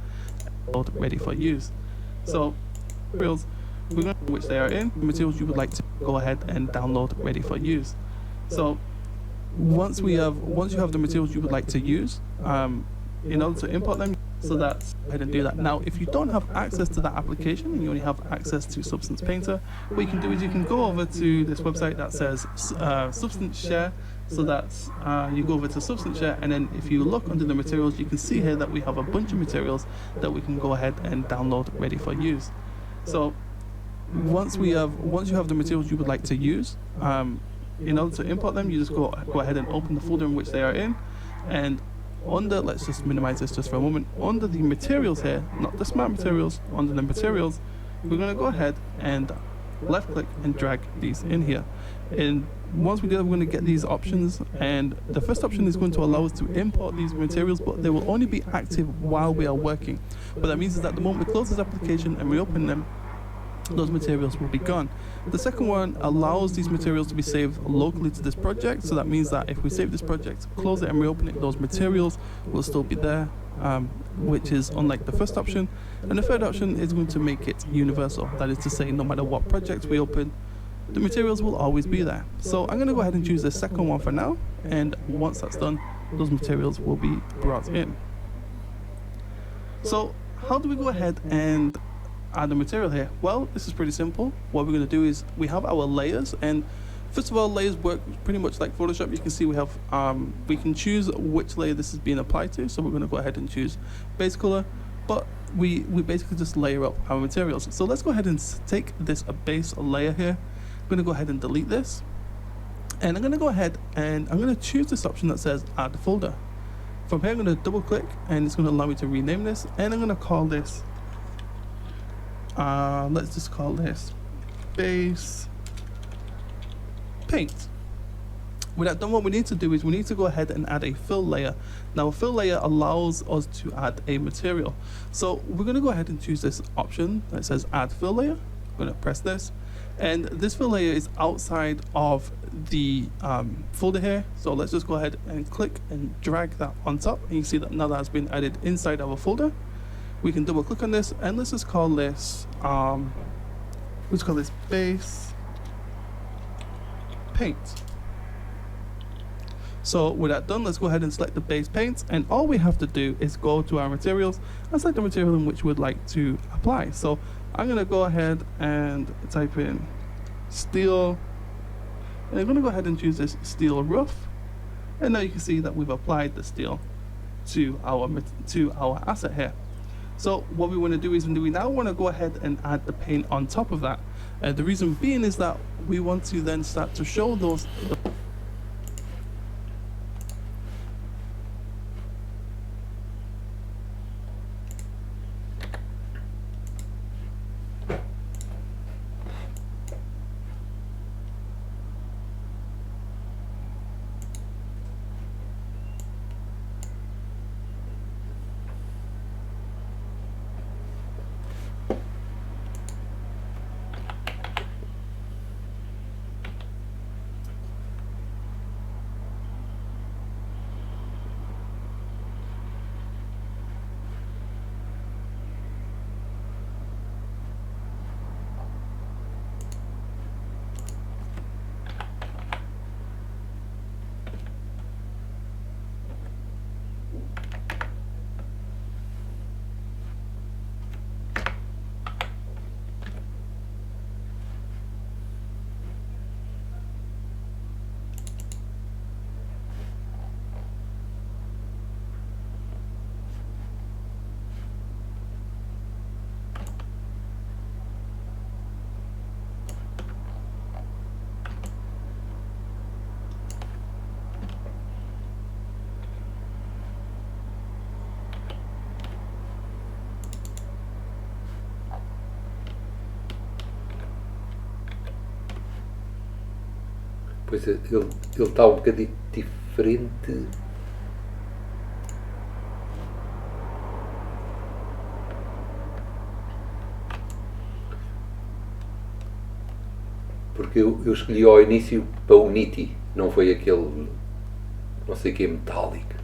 and ready for use. So materials which they are in, materials you would like to go ahead and download ready for use. So once you have the materials you would like to use, in order to import them, so that's go ahead and do that. Now, if you don't have access to that application and you only have access to Substance Painter, what you can do is you can go over to this website that says Substance Share. So that's you go over to Substance Share, and then if you look under the materials, you can see here that we have a bunch of materials that we can go ahead and download ready for use. So once you have the materials you would like to use, in order to import them, you just go ahead and open the folder in which they are in, and under, let's just minimize this just for a moment, under the materials here, not the smart materials, under the materials, we're going to go ahead and left click and drag these in here. And once we do that, we're going to get these options, and the first option is going to allow us to import these materials, but they will only be active while we are working. What that means is that the moment we close this application and reopen them, those materials will be gone. The second one allows these materials to be saved locally to this project, so that means that if we save this project, close it and reopen it, those materials will still be there, which is unlike the first option. And the third option is going to make it universal. That is to say, no matter what project we open, the materials will always be there. So I'm going to go ahead and choose the second one for now, and once that's done, those materials will be brought in. So how do we go ahead and add the material here? Well, this is pretty simple. What we're going to do is we have our layers, and first of all, layers work pretty much like Photoshop. You can see we have we can choose which layer this is being applied to. So we're going to go ahead and choose base color, but we basically just layer up our materials. So let's go ahead and take this base layer here. I'm going to go ahead and delete this, and I'm going to go ahead and I'm going to choose this option that says add folder. From here, I'm going to double click, and it's going to allow me to rename this, and I'm going to call this let's just call this base paint. With that done, what we need to do is we need to go ahead and add a fill layer. Now, a fill layer allows us to add a material. So we're going to go ahead and choose this option that says add fill layer. I'm going to press this, and this fill layer is outside of the folder here. So let's just go ahead and click and drag that on top, and you see that now that has been added inside our folder. We can double click on this, and let's just call this base paint. So with that done, let's go ahead and select the base paint, and all we have to do is go to our materials and select the material in which we'd like to apply. So I'm going to go ahead and type in steel, and I'm going to go ahead and choose this steel roof, and now you can see that we've applied the steel to our asset here. So what we want to do is we now want to go ahead and add the paint on top of that. The reason being is that we want to then start to show those
Pois ele está um bocadinho diferente. Porque eu escolhi ao início para o Unity, não foi aquele não sei que é metálico.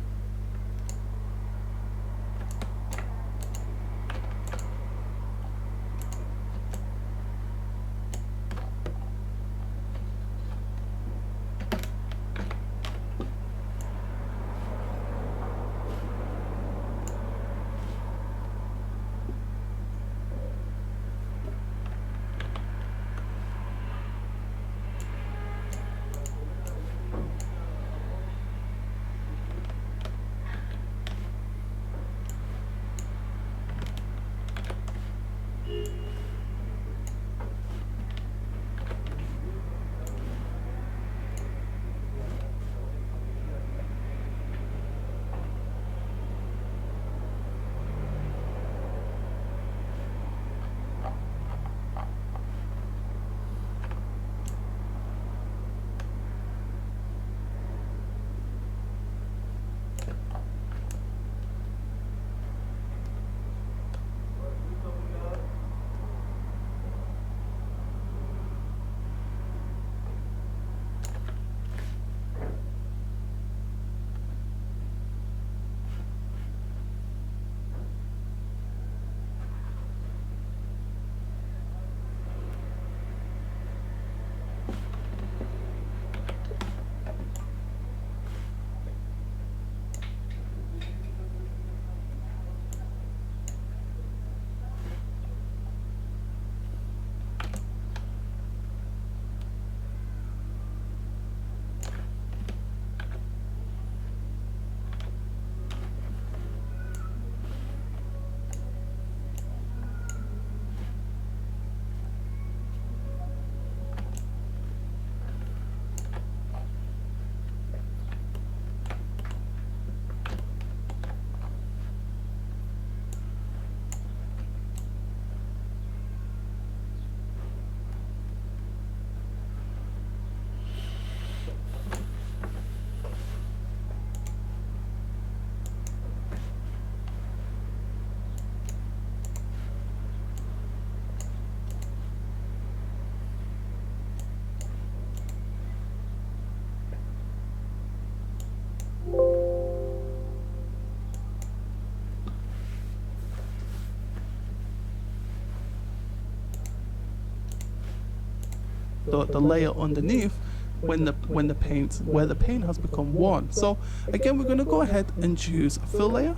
the layer underneath when the paint where the paint has become worn. So again, we're going to go ahead and choose fill layer,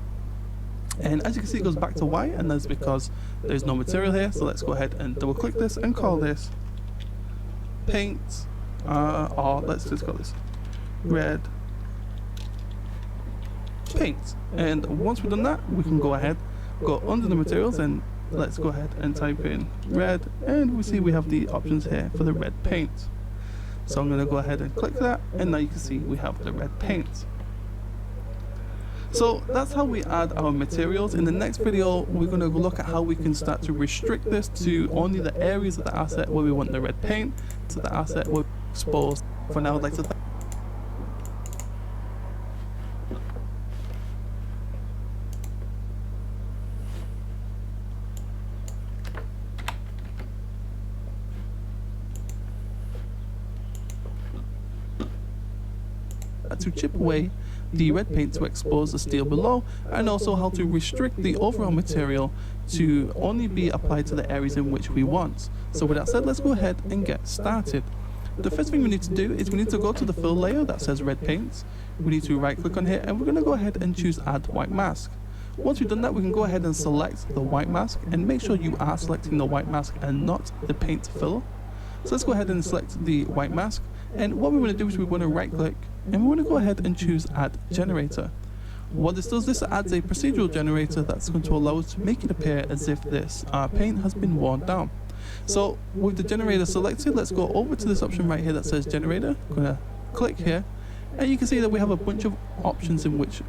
and as you can see, it goes back to white, and that's because there's no material here. So let's go ahead and double click this and call this paint, or let's just call this red paint. And once we've done that, we can go ahead, go under the materials, and let's go ahead and type in red, and we see we have the options here for the red paint. So I'm going to go ahead and click that, and now you can see we have the red paint. So that's how we add our materials. In the next video, we're going to look at how we can start to restrict this to only the areas of the asset where we want the red paint, to the asset where we're exposed. For now, I'd like to chip away the red paint to expose the steel below, and also how to restrict the overall material to only be applied to the areas in which we want. So with that said, let's go ahead and get started. The first thing we need to do is we need to go to the fill layer that says red paint. We need to right click on here, and we're going to go ahead and choose add white mask. Once we've done that, we can go ahead and select the white mask, and make sure you are selecting the white mask and not the paint fill. So let's go ahead and select the white mask, and what we want to do is we want to right click, and we want to go ahead and choose add generator. What this does, this adds a procedural generator that's going to allow us to make it appear as if this paint has been worn down. So with the generator selected, let's go over to this option right here that says generator. I'm going to click here, and you can see that we have a bunch of options in which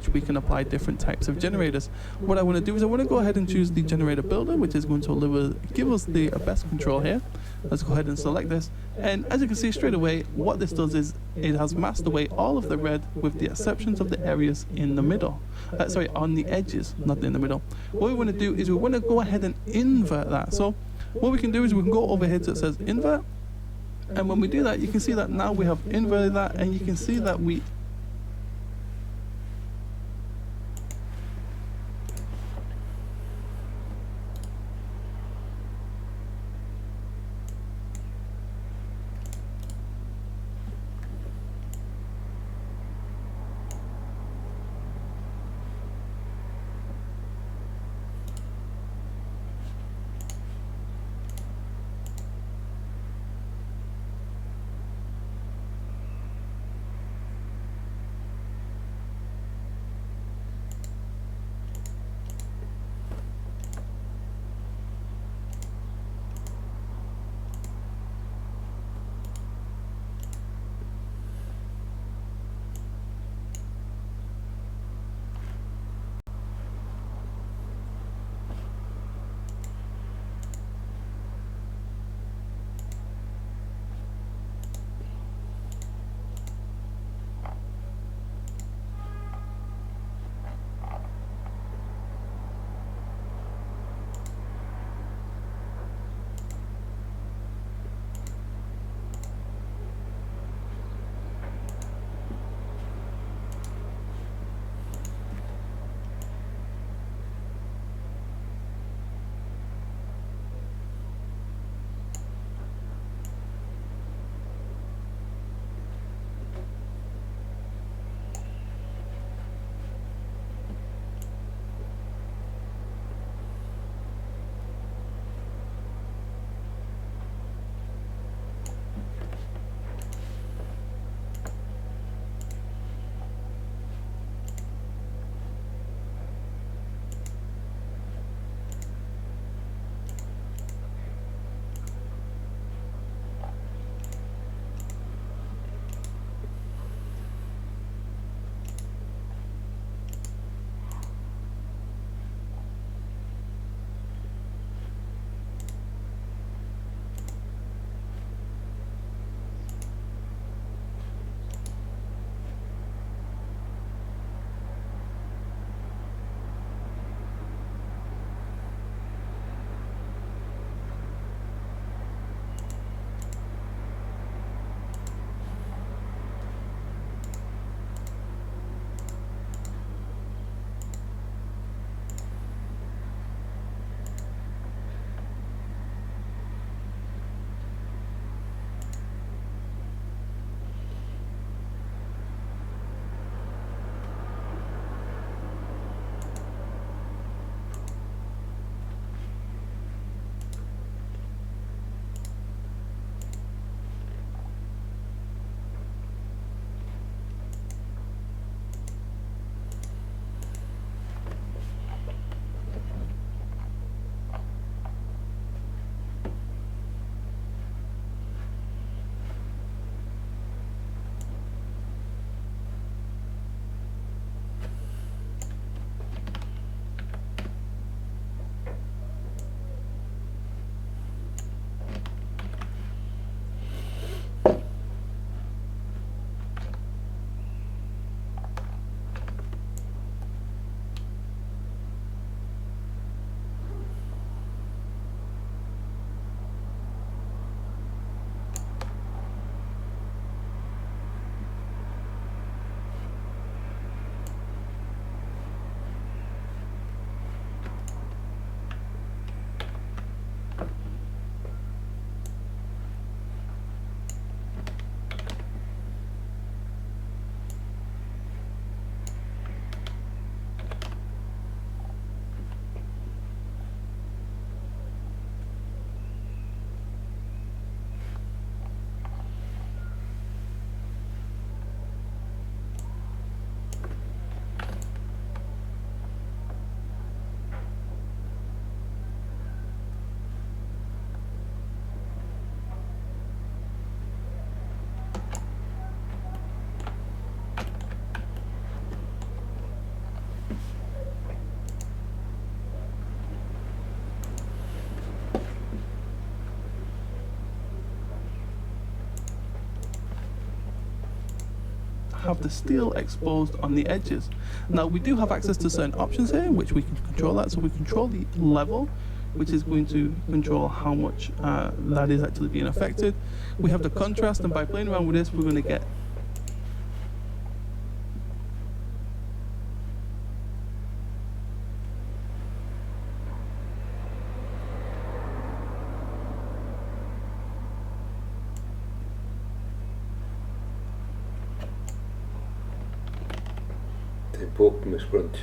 we can apply different types of generators. What I want to do is I want to go ahead and choose the generator builder, which is going to give us the best control here. Let's go ahead and select this, and as you can see straight away, what this does is it has masked away all of the red with the exceptions of the areas in the middle. Sorry, on the edges, not in the middle. What we want to do is we want to go ahead and invert that. So what we can do is we can go over here to it says invert, and when we do that, you can see that now we have inverted that, and you can see that we have the steel exposed on the edges. Now we do have access to certain options here, which we can control that. So we control the level, which is going to control how much that is actually being affected. We have the contrast, and by playing around with this, we're going to get
tem pouco, mas pronto.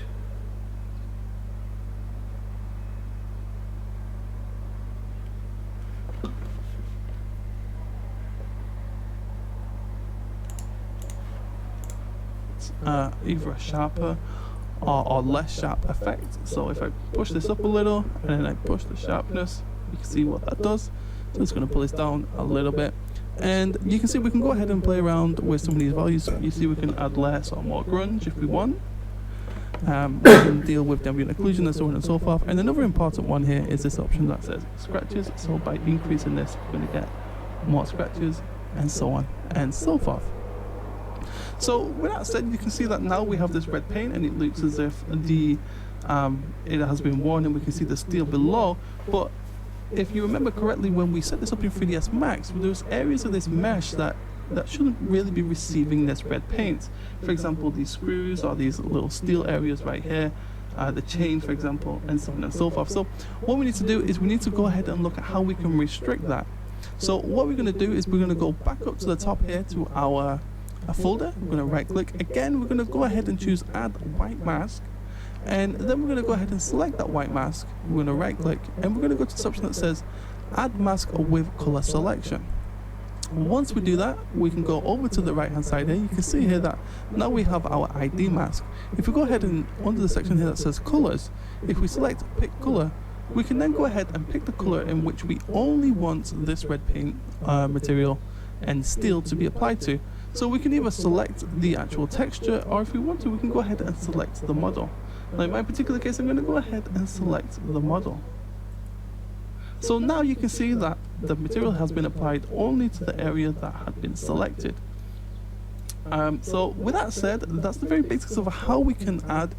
either a sharper or less sharp effect. So if I push this up a little and then I push the sharpness, you can see what that does. So it's going to pull this down a little bit, and you can see we can go ahead and play around with some of these values. You see we can add less or more grunge if we want. We can deal with ambient occlusion and so on and so forth. And another important one here is this option that says scratches. So by increasing this, we're going to get more scratches and so on and so forth. So with that said, you can see that now we have this red paint, and it looks as if the it has been worn, and we can see the steel below. But if you remember correctly, when we set this up in 3ds Max, there's areas of this mesh that shouldn't really be receiving this red paint. For example, these screws or these little steel areas right here, the chain, for example, and so on and so forth. So what we need to do is we need to go ahead and look at how we can restrict that. So what we're going to do is we're going to go back up to the top here to our folder. We're going to right click again. We're going to go ahead and choose add white mask, and then we're going to go ahead and select that white mask. We're going to right click, and we're going to go to this option that says add mask with color selection. Once we do that, we can go over to the right hand side here. You can see here that now we have our ID mask. If we go ahead and under the section here that says colors, if we select pick color, we can then go ahead and pick the color in which we only want this red paint material and steel to be applied to. So we can either select the actual texture, or if we want to, we can go ahead and select the model. Now in my particular case, I'm going to go ahead and select the model. So now you can see that the material has been applied only to the area that had been selected. So with that said, that's the very basics of how we can add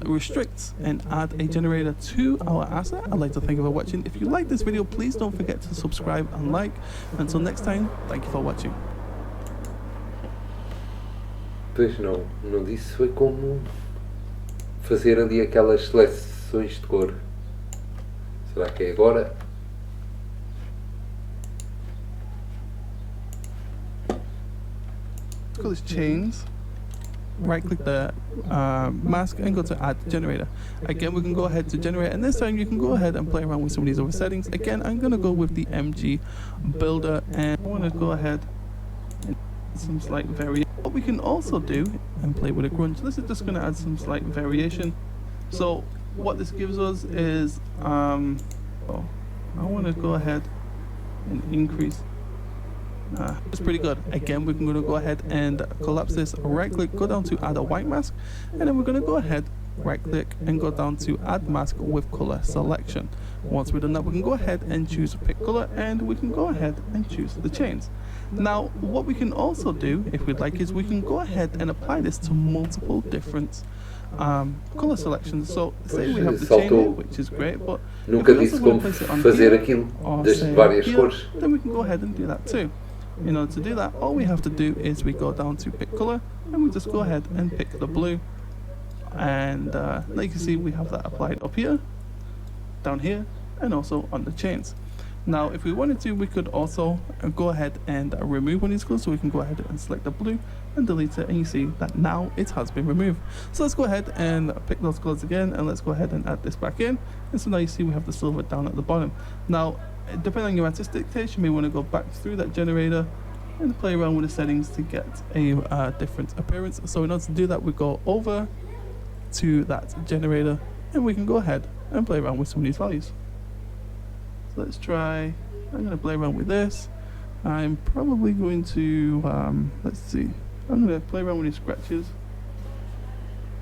restrict and add a generator to our asset. I'd like to thank you for watching. If you like this video, please don't forget to subscribe and like. Until next time, thank you for watching.
Pois não disse, foi como fazer ali aquelas seleções de cor. Será que é agora?
Go to chains, right click the mask and go to add generator. Again, we can go ahead to generate, and this time you can go ahead and play around with some of these other settings. Again, I'm going to go with the MG builder, and I want to go ahead and add some slight variation. What we can also do and play with a grunge, this is just going to add some slight variation. So what this gives us is I want to go ahead and increase. It's pretty good. Again, we're going to go ahead and collapse this, right click, go down to add a white mask, and then we're going to go ahead, right click, and go down to add mask with color selection. Once we've done that, we can go ahead and choose pick color, and we can go ahead and choose the chains. Now what we can also do, if we'd like, is we can go ahead and apply this to multiple different color selections. So say we have the chain here, which is great, but
nunca disse como fazer aquilo das várias cores.
Then we can go ahead and do that too. In order to do that, all we have to do is we go down to pick color, and we just go ahead and pick the blue. And like you can see, we have that applied up here, down here, and also on the chains. Now if we wanted to, we could also go ahead and remove one of these colors. So we can go ahead and select the blue and delete it, and you see that now it has been removed. So let's go ahead and pick those colors again, and let's go ahead and add this back in. And so now you see we have the silver down at the bottom. Now depending on your artistic taste, you may want to go back through that generator and play around with the settings to get a different appearance. So in order to do that, we go over to that generator, and we can go ahead and play around with some of these values. So let's try, I'm going to play around with this. I'm probably going to, let's see, I'm going to play around with these scratches.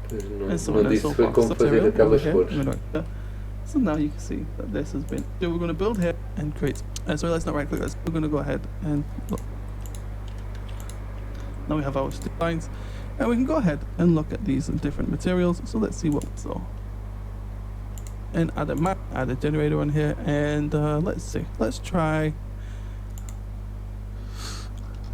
Não disse foi como fazer aquelas cores.
So now you can see that this has been. So we're going to build here and create. So let's not right click. We're going to go ahead and look. Now we have our stick lines, and we can go ahead and look at these different materials. So let's see what we saw. And add a map, add a generator on here, and let's see. Let's try.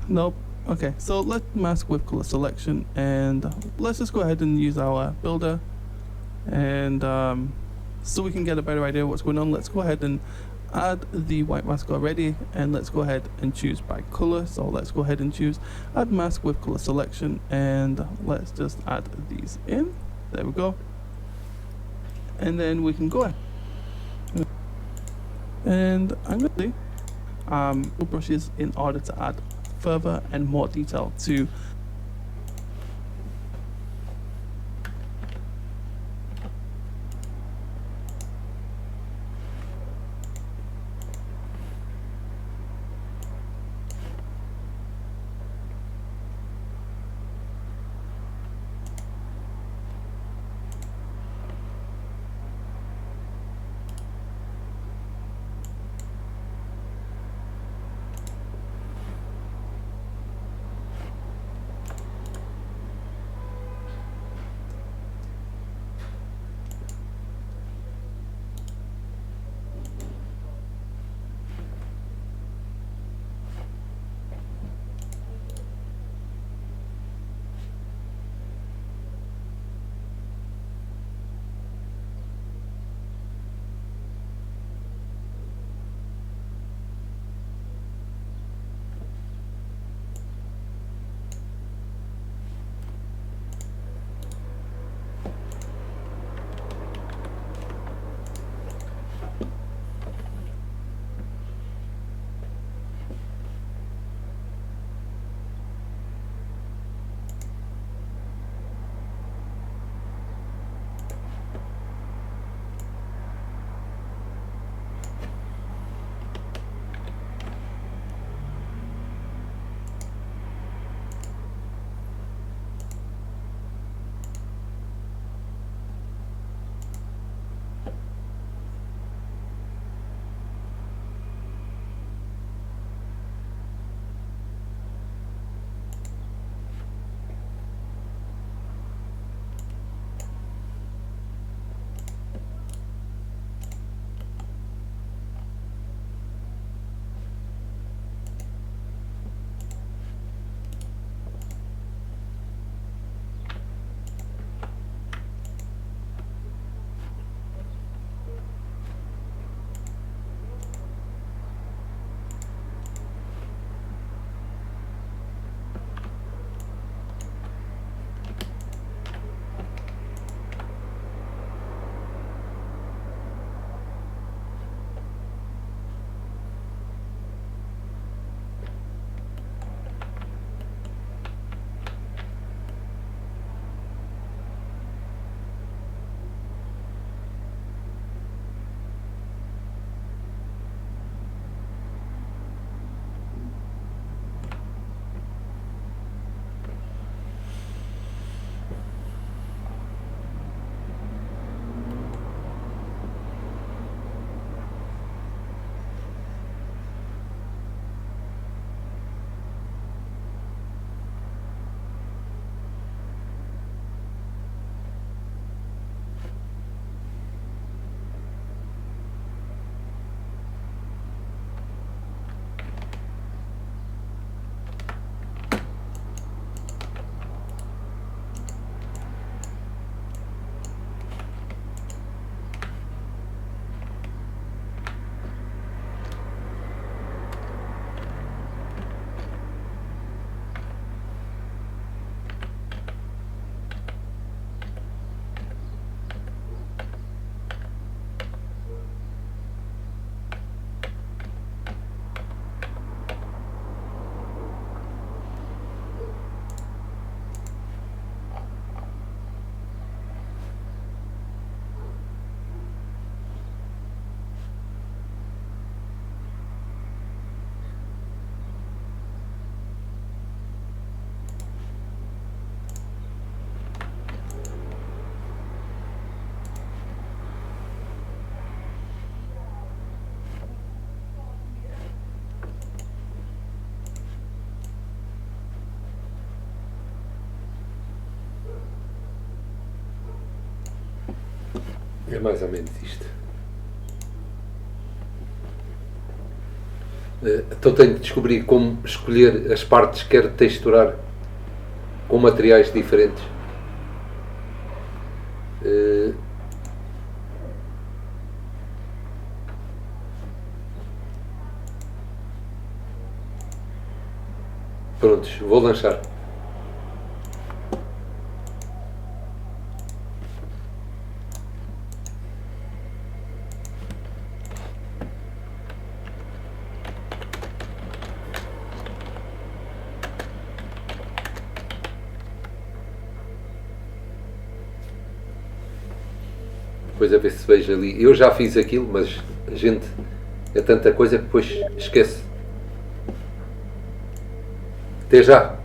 Nope. Okay, so let's mask with color selection, and let's just go ahead and use our builder, and so we can get a better idea of what's going on. Let's go ahead and add the white mask already, and let's go ahead and choose by color. So let's go ahead and choose add mask with color selection, and let's just add these in. There we go. And then we can go ahead and I'm going to do brushes in order to add further and more detail to
É mais ou menos isto. Então tenho que descobrir como escolher as partes que quero texturar com materiais diferentes. Prontos, vou lançar. Depois a ver se vejo ali. Eu já fiz aquilo, mas a gente é tanta coisa que depois esquece. Até já.